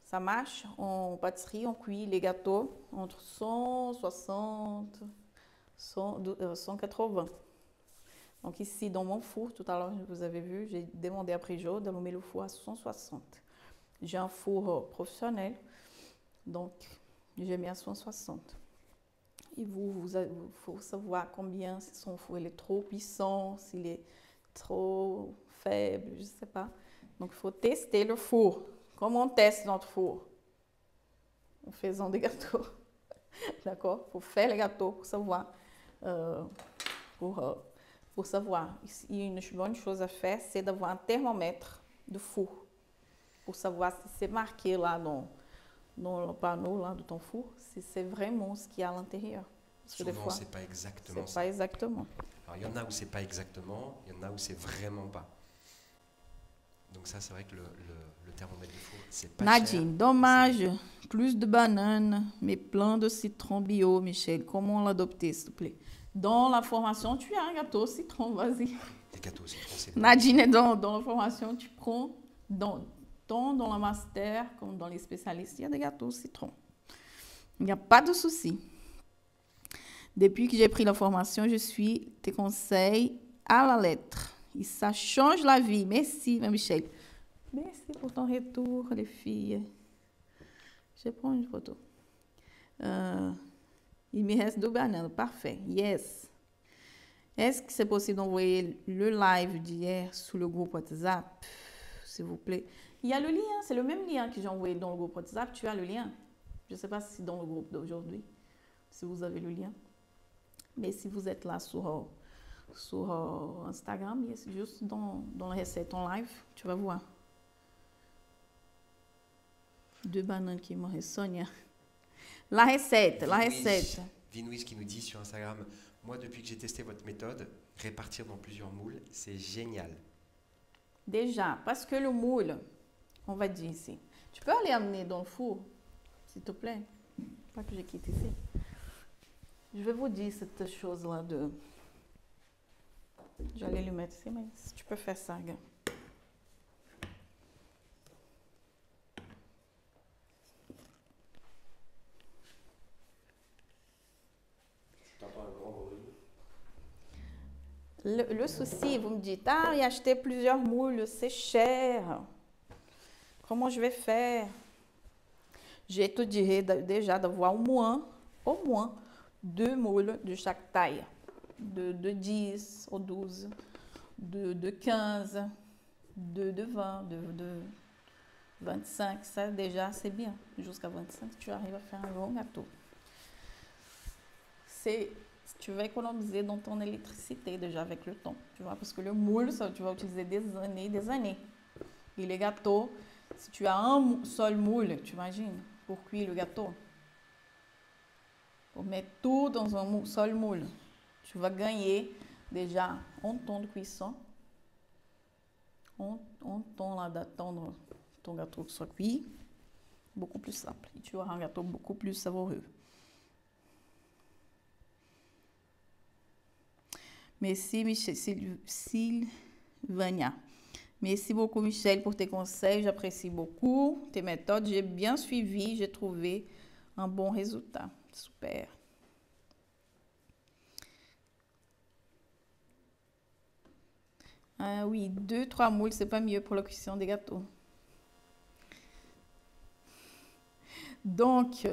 Ça marche en pâtisserie, on cuit les gâteaux entre 160 et 180. Donc ici, dans mon four, tout à l'heure, vous avez vu, j'ai demandé à Prijo d'allumer le four à 160. J'ai un four professionnel, donc j'ai mis à 160. Et il faut savoir combien si son four il est trop puissant, s'il est trop faible, je ne sais pas. Donc il faut tester le four. Comment on teste notre four? En faisant des gâteaux. D'accord? Pour faire les gâteaux, pour savoir. Pour savoir. Et une bonne chose à faire, c'est d'avoir un thermomètre de four. Pour savoir si c'est marqué là dans le panneau là, de ton four, si c'est vraiment ce qu'il y a à l'intérieur. Souvent, c'est pas exactement ça. C'est pas exactement. Alors, il y en a où c'est pas exactement, il y en a où c'est vraiment pas. Donc ça, c'est vrai que le thermomètre du four, c'est pas Nadine, cher, dommage. Plus de bananes, mais plein de citron bio, Michel. Comment l'adopter, s'il te plaît? Dans la formation, tu as un gâteau au citron, vas-y. Les gâteaux au citron, c'est bon. Nadine est dans la formation, tu prends dans la master, comme dans les spécialistes, il y a des gâteaux au citron. Il n'y a pas de souci. Depuis que j'ai pris la formation, je suis tes conseils à la lettre. Et ça change la vie. Merci, Michel. Merci pour ton retour, les filles. Je prends une photo. Il me reste 2 bananes. Parfait. Yes. Est-ce que c'est possible d'envoyer le live d'hier sous le groupe WhatsApp, s'il vous plaît? Il y a le lien. C'est le même lien que j'ai envoyé dans le groupe WhatsApp. Tu as le lien. Je ne sais pas si c'est dans le groupe d'aujourd'hui, si vous avez le lien. Mais si vous êtes là sur Instagram, juste dans la recette en live, tu vas voir. 2 bananes qui m'ont Sonia. La recette. Vinouis qui nous dit sur Instagram, moi depuis que j'ai testé votre méthode, répartir dans plusieurs moules, c'est génial. Déjà, parce que le moule, on va dire ici, tu peux aller amener dans le four, s'il te plaît. Pas que je quitte ici. Je vais vous dire cette chose-là de... J'allais lui mettre ici, mais si tu peux faire ça, gars. Le souci, vous me dites, ah, j'ai acheté plusieurs moules, c'est cher. Comment je vais faire? Je te dirais déjà d'avoir au moins 2 moules de chaque taille. De 10 ou 12, de 15. de 20, de 25, ça déjà c'est bien. Jusqu'à 25, tu arrives à faire un bon gâteau. Tu vas économiser dans ton électricité déjà avec le temps, tu vois, parce que le moule, ça, tu vas utiliser des années, des années. Et les gâteaux, si tu as un seul moule, tu imagines, pour cuire le gâteau, pour mettre tout dans un seul moule, tu vas gagner déjà un temps de cuisson, un temps là d'attendre ton gâteau soit cuit, beaucoup plus simple. Et tu auras un gâteau beaucoup plus savoureux. Merci Sylvania. Merci beaucoup Michel pour tes conseils, j'apprécie beaucoup tes méthodes, j'ai bien suivi, j'ai trouvé un bon résultat. Super. Ah oui, 2-3 moules, c'est pas mieux pour la cuisson des gâteaux. Donc,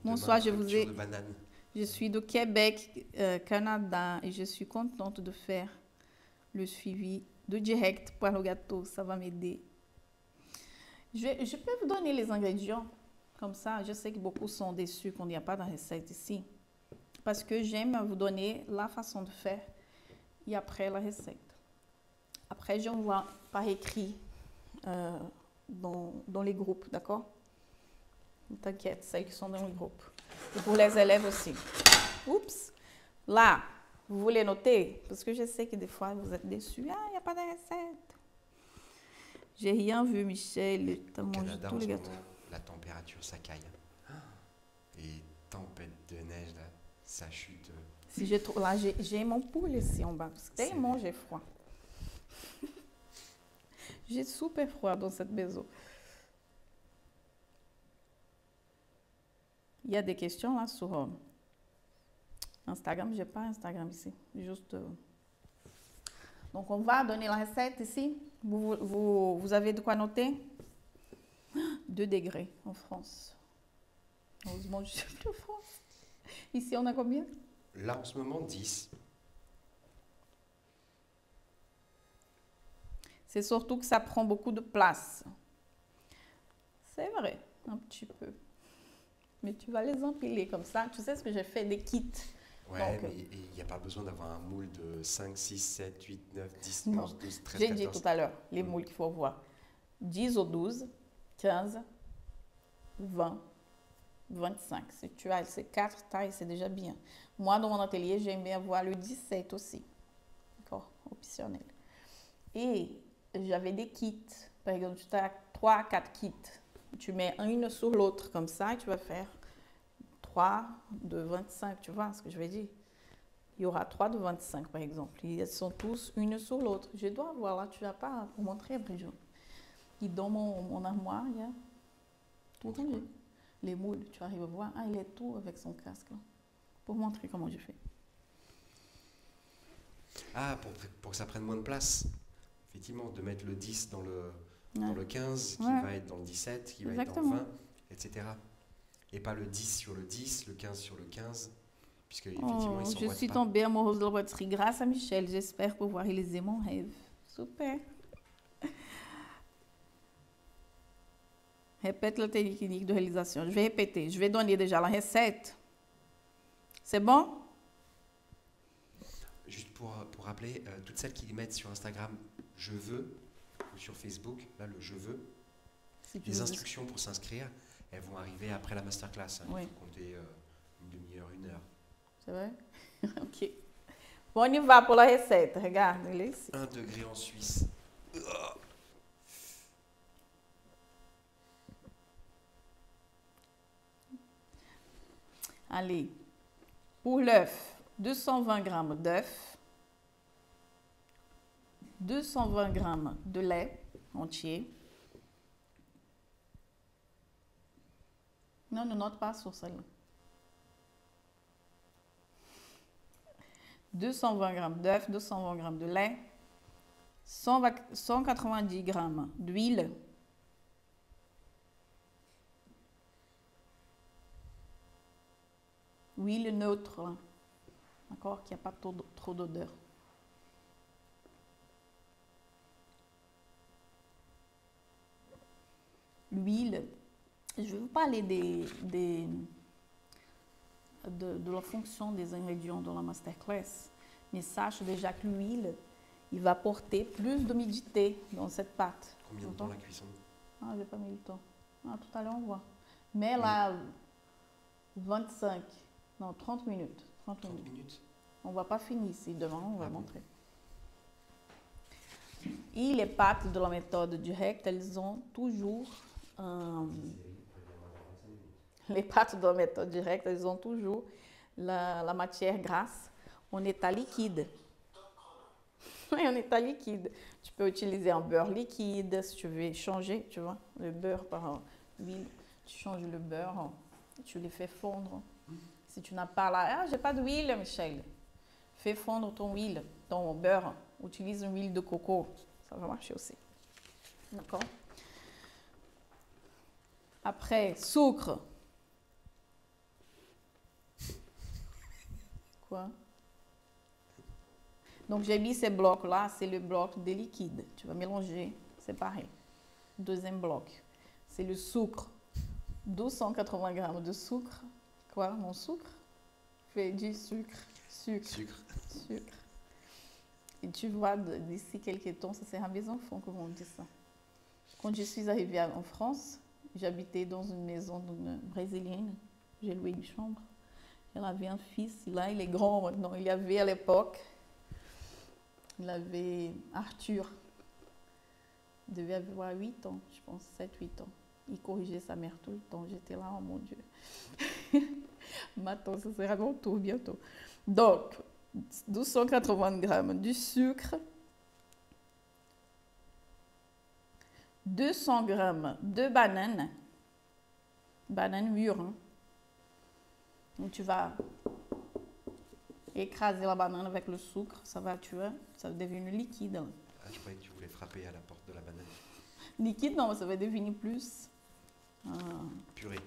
bonsoir, je suis de Québec, Canada, et je suis contente de faire le suivi de direct pour le gâteau. Ça va m'aider. Je peux vous donner les ingrédients. Comme ça, je sais que beaucoup sont déçus qu'on n'y a pas de recette ici. Parce que j'aime vous donner la façon de faire et après la recette. Après, j'envoie par écrit dans les groupes, d'accord? Ne t'inquiète, celles qui sont dans les groupes. Et pour les élèves aussi. Oups! Là, vous voulez noter? Parce que je sais que des fois, vous êtes déçus. Ah, il n'y a pas de recette. J'ai rien vu, Michel. Au Canada, tous les gâteaux. La température, ça caille. Et tempête de neige, là, ça chute. Si là, j'ai mon poule ici en bas. Parce que tellement j'ai froid. J'ai super froid dans cette maison. Il y a des questions là sur Instagram. Je n'ai pas Instagram ici. Juste. Donc, on va donner la recette ici. Vous avez de quoi noter? 2 degrés en France. Heureusement, je suis plus en France. Ici, on a combien? Là, en ce moment, 10. C'est surtout que ça prend beaucoup de place. C'est vrai, un petit peu. Mais tu vas les empiler comme ça. Tu sais ce que j'ai fait? Des kits. Ouais, mais il n'y a pas besoin d'avoir un moule de 5, 6, 7, 8, 9, 10, 11, 12, 13, 14. J'ai dit tout à l'heure, les moules qu'il faut voir. 10 ou 12, 15, 20, 25. Si tu as ces 4 tailles, c'est déjà bien. Moi, dans mon atelier, j'aime bien avoir le 17 aussi. D'accord? Optionnel. Et j'avais des kits. Par exemple, tu as 3, 4 kits. Tu mets une sur l'autre comme ça et tu vas faire 3 de 25. Tu vois ce que je veux dire? Il y aura 3 de 25 par exemple. Ils sont tous une sur l'autre. Je dois avoir là, tu n'as pas pour montrer après. Et dans mon armoire, il y a tout rangé. Les moules, tu arrives à voir. Ah, il est tout avec son casque là. Pour montrer comment je fais. Ah, pour que ça prenne moins de place. Effectivement, de mettre le 10 dans le 15, qui va être dans le 17, qui va être dans le 20, etc. Et pas le 10 sur le 10, le 15 sur le 15, puisque effectivement, ils sont je suis tombée amoureuse de la pâtisserie grâce à Michel. J'espère pouvoir réaliser mon rêve. Super. Répète la technique de réalisation. Je vais répéter. Je vais donner déjà la recette. C'est bon? Juste pour rappeler, toutes celles qui les mettent sur Instagram, je veux, ou sur Facebook, là, le je veux, les instructions pour s'inscrire, elles vont arriver après la masterclass. Oui. Il faut compter une demi-heure, 1 heure. C'est vrai? Ok. Bon, on y va pour la recette. Regarde, elle est ici. 1 degré en Suisse. Allez. Pour l'œuf, 220 g d'œuf, 220 g de lait entier. Non, ne note pas sur celle-là. 220 g d'œuf, 220 g de lait, 190 g d'huile, huile neutre, d'accord, qu'il n'y a pas trop d'odeur. l'huile. Je vais vous parler de la fonction des ingrédients dans la masterclass. Mais sache déjà que l'huile, il va apporter plus d'humidité dans cette pâte. Combien de temps la cuisson? Ah, j'ai pas mis le temps. Ah, tout à l'heure, on voit. Mais là, 25, non, 30 minutes. 30 minutes. On ne va pas finir ici. Demain, on va montrer. Et les pâtes de la méthode directe, elles ont toujours... les pâtes de la méthode directe, elles ont toujours la matière grasse en état liquide. Oui, en état liquide. Tu peux utiliser un beurre liquide si tu veux changer, tu vois, le beurre par l'huile. Tu changes le beurre, tu les fais fondre. Si tu n'as pas là, j'ai pas d'huile, Michel. Fais fondre ton huile, ton beurre. Utilise une huile de coco. Ça va marcher aussi. D'accord? Après, sucre. Quoi? Donc, j'ai mis ces blocs-là, c'est le bloc des liquides. Tu vas mélanger, c'est pareil. Deuxième bloc, c'est le sucre. 280 grammes de sucre. Quoi, mon sucre? Fais du sucre. Sucre. Et tu vois, d'ici quelques temps, ça sert à mes enfants, comment on dit ça. Quand je suis arrivée en France, j'habitais dans une maison d'une brésilienne. J'ai loué une chambre. Elle avait un fils, là, il est grand maintenant. Il y avait à l'époque, il avait Arthur. Il devait avoir 8 ans, je pense, 7-8 ans. Il corrigeait sa mère tout le temps. J'étais là, oh mon Dieu. Maintenant, ça sera mon tour bientôt. Donc, 280 grammes de sucre, 200 grammes de banane mûre. Hein. Donc, tu vas écraser la banane avec le sucre, ça va, tu vois, ça va devenir liquide. Hein. Ah, je croyais que tu voulais frapper à la porte de la banane. Liquide, non, ça va devenir plus... Purée.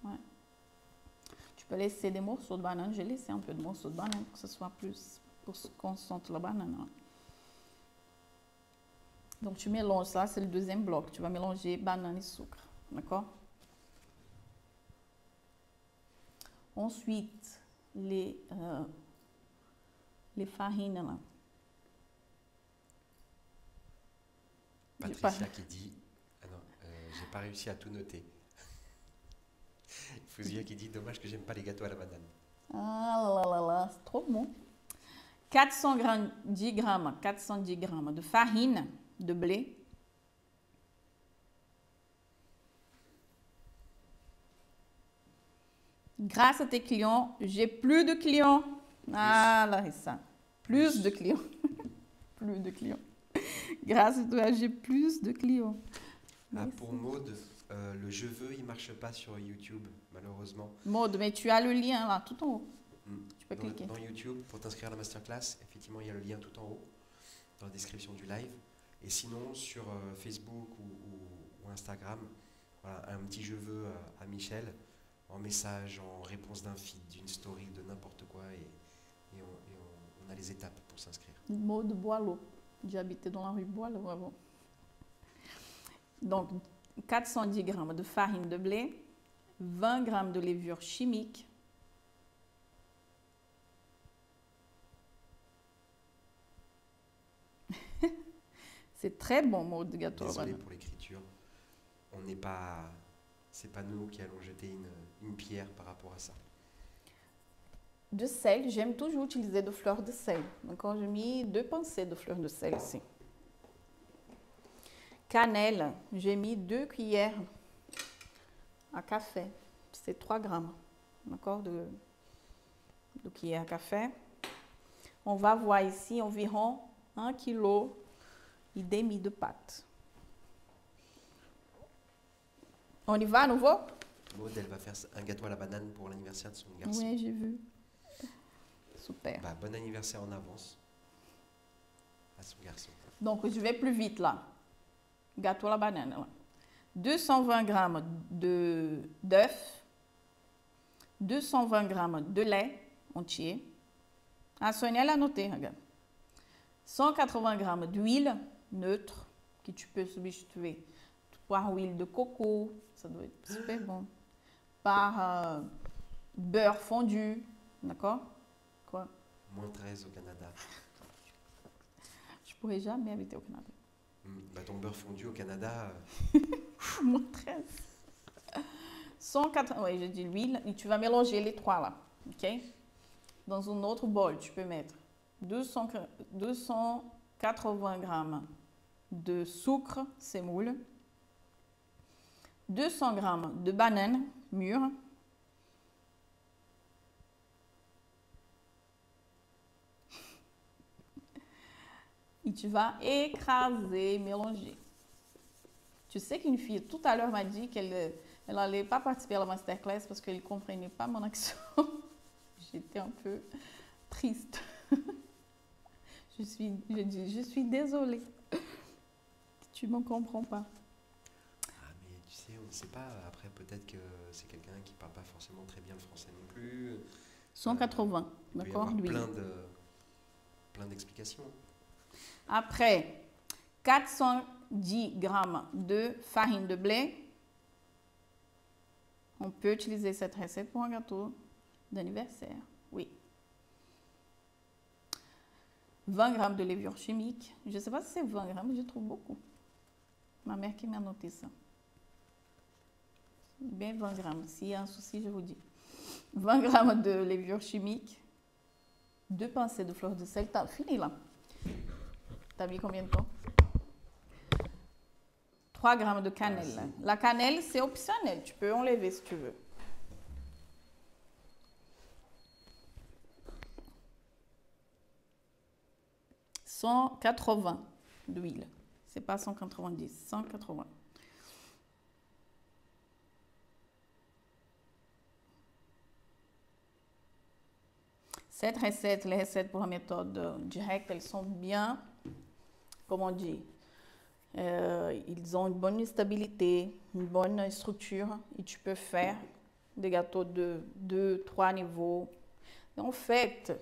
Ouais. Tu peux laisser des morceaux de banane. J'ai laissé un peu de morceaux de banane pour que ce soit plus, pour qu'on sente la banane. Hein. Donc, tu mélanges ça, c'est le deuxième bloc. Tu vas mélanger banane et sucre. D'accord? Ensuite, les farines, là. Patricia qui dit... Ah non, j'ai pas réussi à tout noter. Fouzia qui dit, dommage que j'aime pas les gâteaux à la banane. Ah là là là, c'est trop bon. 410 grammes de farine de blé. Grâce à tes clients, j'ai plus de clients. Ah là, ça. Plus de clients. Plus de clients. Grâce à toi, j'ai plus de clients. Ah, pour Maud, le je veux, il marche pas sur YouTube, malheureusement. Maud, mais tu as le lien là, tout en haut. Tu peux cliquer. Dans YouTube, pour t'inscrire à la masterclass, effectivement, il y a le lien tout en haut, dans la description du live. Et sinon, sur Facebook ou Instagram, voilà, un petit je veux à Michel, en message, en réponse d'un feed, d'une story, de n'importe quoi. Et on a les étapes pour s'inscrire. Maud Boileau. J'habitais dans la rue Boileau avant. Donc, 410 grammes de farine de blé, 20 grammes de levure chimique, c'est très bon, mot de gâteau. Désolé pour l'écriture. On n'est pas... C'est pas nous qui allons jeter une pierre par rapport à ça. De sel, j'aime toujours utiliser de fleurs de sel. Donc, j'ai mis 2 pincées de fleurs de sel ici. Cannelle, j'ai mis 2 cuillères à café. C'est 3 grammes, d'accord, de cuillères à café. On va voir ici environ 1,5 kg de pâte. On y va à nouveau? Maud, elle va faire un gâteau à la banane pour l'anniversaire de son garçon. Oui, j'ai vu. Super. Bah, bon anniversaire en avance à son garçon. Donc, je vais plus vite là. Gâteau à la banane. Là. 220 grammes d'œufs, 220 grammes de lait entier. Ah, Sonia l'a noté, regarde. 180 grammes d'huile neutre que tu peux substituer par huile de coco, ça doit être super bon. Par beurre fondu, d'accord? Quoi? -13 au Canada. Je pourrais jamais habiter au Canada. Bah, ton beurre fondu au Canada. -13. 180, oui, j'ai dit l'huile, et tu vas mélanger les trois là, ok? Dans un autre bol, tu peux mettre 280 grammes de sucre semoule, 200 grammes de bananes mûres, et tu vas écraser, mélanger. Tu sais qu'une fille tout à l'heure m'a dit qu'elle n'allait pas participer à la masterclass parce qu'elle ne comprenait pas mon action. J'étais un peu triste. Je suis désolée. Tu ne me comprends pas. Ah, mais tu sais, on ne sait pas. Après, peut-être que c'est quelqu'un qui ne parle pas forcément très bien le français non plus. 180, d'accord? Il peut y avoir plein d'explications. Après, 410 grammes de farine de blé. On peut utiliser cette recette pour un gâteau d'anniversaire. Oui. 20 grammes de levure chimique. Je ne sais pas si c'est 20 grammes, mais je trouve beaucoup. Ma mère qui m'a noté ça. Bien 20 grammes. S'il y a un souci, je vous dis. 20 grammes de levure chimique. 2 pincées de fleur de sel. T'as fini là. T'as mis combien de temps? 3 grammes de cannelle. La cannelle, c'est optionnel. Tu peux enlever si tu veux. « 180 d'huile. C'est pas 190, 180. Cette recette, les recettes pour la méthode directe, elles sont bien, comment on dit, ils ont une bonne stabilité, une bonne structure et tu peux faire des gâteaux de 2, 3 niveaux. En fait,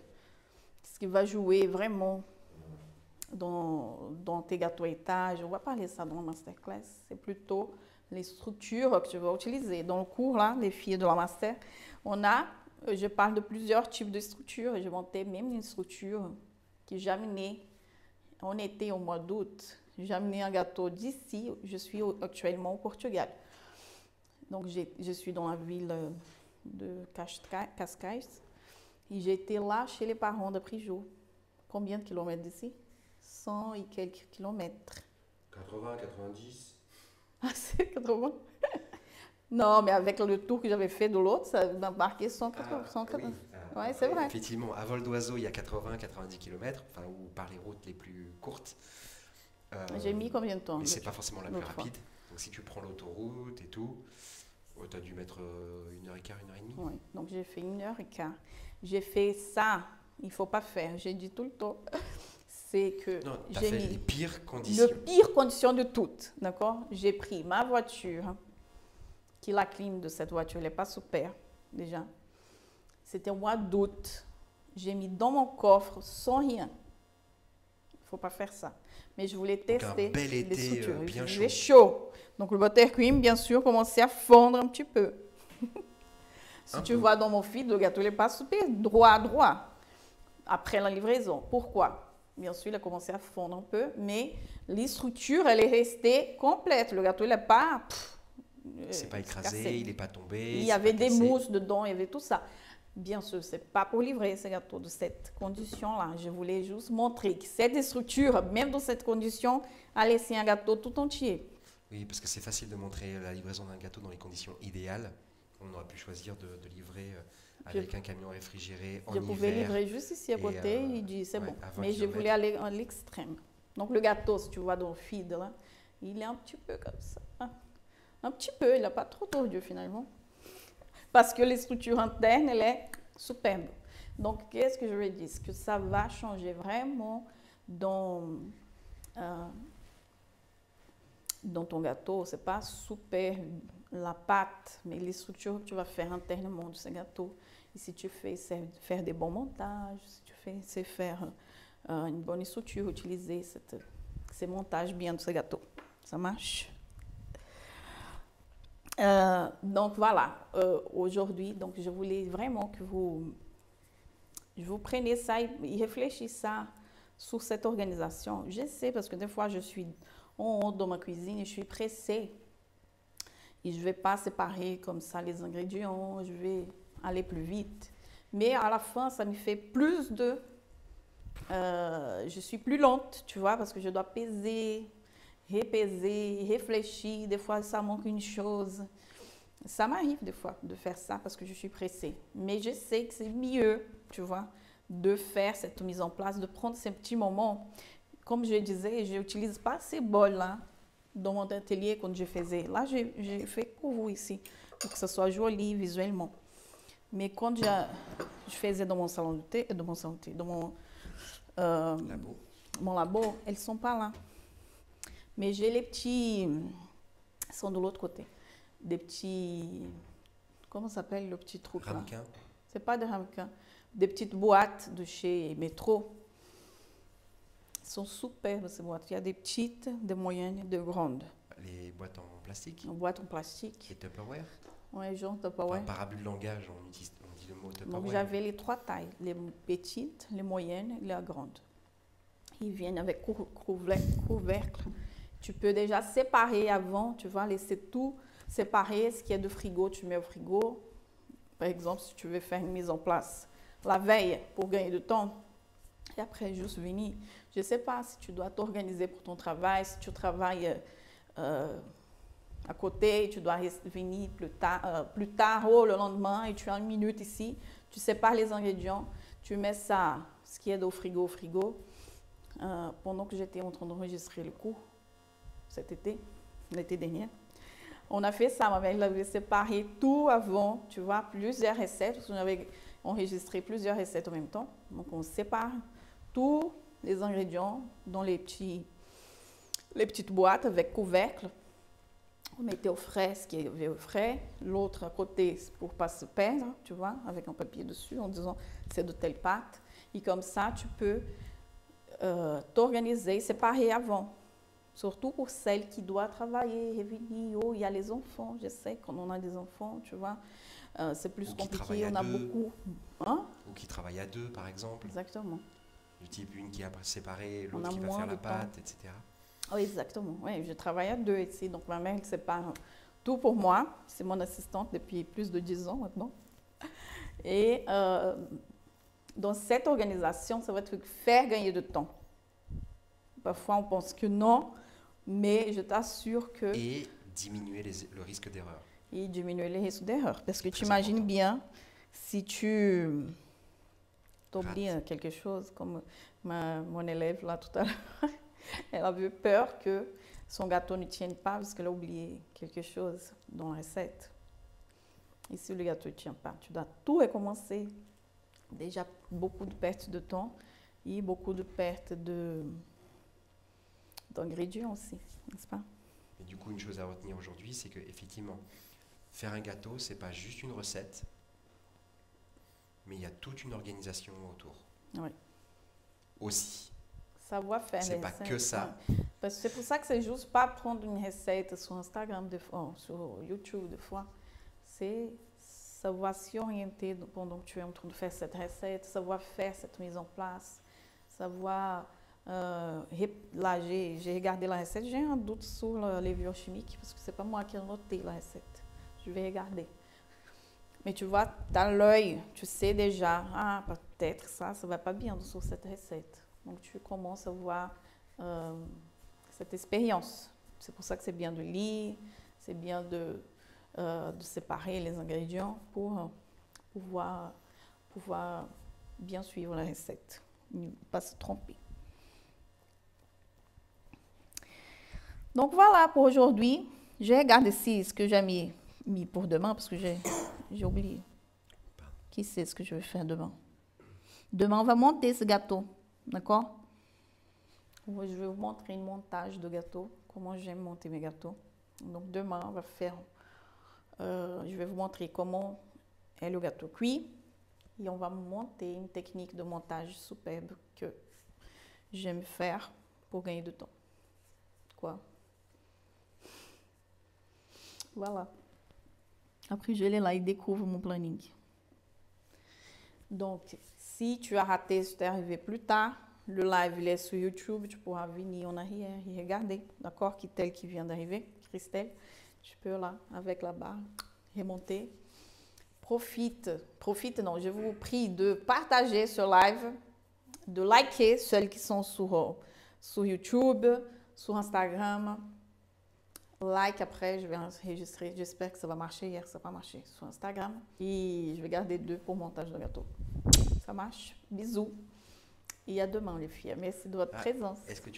ce qui va jouer vraiment dans tes gâteaux à étage, on va parler de ça dans la masterclass, c'est plutôt les structures que tu vas utiliser. Dans le cours, là, les filles de la master, je parle de plusieurs types de structures et je montais même une structure qui j'ai amenée en été au mois d'août. J'ai amené un gâteau d'ici, je suis actuellement au Portugal. Donc, je suis dans la ville de Cascais et j'étais là chez les parents de Prijo. Combien de kilomètres d'ici? 100 et quelques kilomètres. 80, 90. Ah, c'est 80? Non, mais avec le tour que j'avais fait de l'autre, ça m'a marqué 180. 180. Oui. Ouais, c'est vrai. Effectivement, à vol d'oiseau, il y a 80-90 km, enfin, ou par les routes les plus courtes. J'ai mis combien de temps? Mais c'est pas forcément la plus rapide. Donc si tu prends l'autoroute et tout, tu as dû mettre 1h15, 1h30. Oui, donc j'ai fait 1h15. J'ai fait ça, il ne faut pas faire, j'ai dit tout le temps. C'est que j'ai mis les pires conditions. Les pires conditions de toutes, d'accord? J'ai pris ma voiture, qui la clim de cette voiture, elle n'est pas super, déjà. C'était au mois d'août. J'ai mis dans mon coffre sans rien. Il ne faut pas faire ça. Mais je voulais tester les structures. Bien chaud. Il est chaud. Donc le buttercream, bien sûr, commençait à fondre un petit peu. Si tu vois dans mon feed, le gâteau n'est pas super droit. Après la livraison. Pourquoi? Bien sûr, il a commencé à fondre un peu, mais les structures, elle est restée complète. Le gâteau, il n'est pas... c'est pas écrasé, il n'est pas tombé. Il y avait des mousses dedans, il y avait tout ça. Bien sûr, ce n'est pas pour livrer ces gâteaux de cette condition-là. Je voulais juste montrer que cette structure, même dans cette condition, a laissé un gâteau tout entier. Oui, parce que c'est facile de montrer la livraison d'un gâteau dans les conditions idéales. On aurait pu choisir de livrer avec un camion réfrigéré en hiver. Je pouvais livrer juste ici à côté, il dit c'est bon. Mais je voulais aller à l'extrême. Donc le gâteau, si tu vois dans le feed, là, il est un petit peu comme ça. Un petit peu, il n'a pas trop tordu finalement. Parce que les structures internes, elle est superbe. Donc, qu'est-ce que je veux dire? Que ça va changer vraiment dans ton gâteau. Ce n'est pas super la pâte, mais les structures que tu vas faire internement de ce gâteau. Et si tu fais, c'est faire des bons montages, si tu fais, c'est faire une bonne structure, utiliser ces montages bien de ce gâteau. Ça marche? Donc voilà, aujourd'hui, donc je voulais vraiment que vous preniez ça et réfléchissez ça sur cette organisation. Je sais parce que des fois je suis en haut dans ma cuisine et je suis pressée et je ne vais pas séparer comme ça les ingrédients, je vais aller plus vite. Mais à la fin, ça me fait plus de... je suis plus lente, tu vois, parce que je dois peser, repaiser, réfléchir. Des fois, ça manque une chose. Ça m'arrive des fois de faire ça parce que je suis pressée. Mais je sais que c'est mieux, tu vois, de faire cette mise en place, de prendre ces petits moments. Comme je disais, je n'utilise pas ces bols-là dans mon atelier quand je faisais. Là, j'ai fait pour vous ici, pour que ça soit joli visuellement. Mais quand je faisais dans mon salon de thé, dans Labo. mon labo, elles ne sont pas là. Mais j'ai les petits, ils sont de l'autre côté. Des petits, comment ça s'appelle le petit truc là? Ramequin. C'est pas des ramequins, des petites boîtes de chez Métro. Elles sont superbes ces boîtes. Il y a des petites, des moyennes et des grandes. Les boîtes en plastique. Une boîte en plastique. Les Tupperware. Ouais, genre Tupperware. Par abus de langage, on dit le mot Tupperware. Donc j'avais les 3 tailles, les petites, les moyennes et les grandes. Ils viennent avec couvercle. Tu peux déjà séparer avant, tu vas laisser tout séparer. Ce qui est de frigo, tu mets au frigo. Par exemple, si tu veux faire une mise en place la veille pour gagner du temps, et après juste venir. Je ne sais pas si tu dois t'organiser pour ton travail, si tu travailles à côté, tu dois venir plus tard ou le lendemain et tu as une minute ici, tu sépares les ingrédients, tu mets ça, ce qui est au frigo, pendant que j'étais en train d'enregistrer le cours cet été, l'été dernier. On a fait ça, ma mère avait séparé tout avant, tu vois, plusieurs recettes, parce qu'on avait enregistré plusieurs recettes en même temps. Donc on sépare tous les ingrédients dans les petites boîtes avec couvercle. On mettait au frais ce qui avait au frais, l'autre à côté pour ne pas se perdre, tu vois, avec un papier dessus en disant c'est de telle pâte. Et comme ça, tu peux t'organiser, séparer avant. Surtout pour celles qui doivent travailler, revenir. Oh, il y a les enfants, je sais, quand on a des enfants, tu vois, c'est plus compliqué, on a beaucoup. Hein? Ou qui travaillent à deux, par exemple. Exactement. Du type une qui a séparé, On l'autre a qui va moins faire la de temps. pâte, etc. Oui, exactement. Oui, je travaille à 2 ici, donc ma mère elle sépare tout pour moi. C'est mon assistante depuis plus de 10 ans maintenant. Et dans cette organisation, ça va te faire gagner du temps. Parfois, on pense que non, mais je t'assure que... Et diminuer le risque d'erreur. Et diminuer les risques d'erreur. Parce que tu Très imagines important. bien, si tu t'oublies quelque chose, comme mon élève là tout à l'heure, elle avait peur que son gâteau ne tienne pas parce qu'elle a oublié quelque chose dans la recette. Et si le gâteau ne tient pas, tu dois tout recommencer. Déjà, beaucoup de pertes de temps et beaucoup de pertes d'ingrédients aussi, n'est-ce pas? Et du coup, une chose à retenir aujourd'hui, c'est qu'effectivement, faire un gâteau, c'est pas juste une recette, mais il y a toute une organisation autour. Oui. Aussi. Savoir faire C'est les pas que ça. Ouais. Parce que c'est pour ça que c'est juste pas prendre une recette sur Instagram, sur YouTube, des fois. C'est savoir s'orienter pendant que tu es en train de faire cette recette, savoir faire cette mise en place, savoir... là, j'ai regardé la recette, j'ai un doute sur les biochimiques, parce que c'est pas moi qui ai noté la recette. Je vais regarder. Mais tu vois, dans l'œil, tu sais déjà, ah, peut-être ça va pas bien sur cette recette. Donc, tu commences à voir cette expérience. C'est pour ça que c'est bien de lire, c'est bien de séparer les ingrédients pour pouvoir bien suivre la recette, ne pas se tromper. Donc, voilà pour aujourd'hui. Je regarde ici ce que j'ai mis pour demain, parce que j'ai oublié. Qui sait ce que je vais faire demain? Demain, on va monter ce gâteau. D'accord? Je vais vous montrer un montage de gâteau, comment j'aime monter mes gâteaux. Donc demain, on va faire, je vais vous montrer comment est le gâteau cuit. Et on va monter une technique de montage superbe que j'aime faire pour gagner du temps. Quoi? Voilà. Après, je vais aller là et découvre mon planning. Donc, si tu as raté, si tu es arrivé plus tard, le live il est sur YouTube, tu pourras venir en arrière et regarder. D'accord? Qui tel qui vient d'arriver, Christelle, tu peux là, avec la barre, remonter. Profite, non, je vous prie de partager ce live, de liker celles qui sont sur YouTube, sur Instagram. Like après, je vais enregistrer. J'espère que ça va marcher. Hier, ça n'a pas marché sur Instagram. Et je vais garder 2 pour montage de gâteau. Ça marche. Bisous. Et à demain, les filles. Merci de votre présence. Est-ce que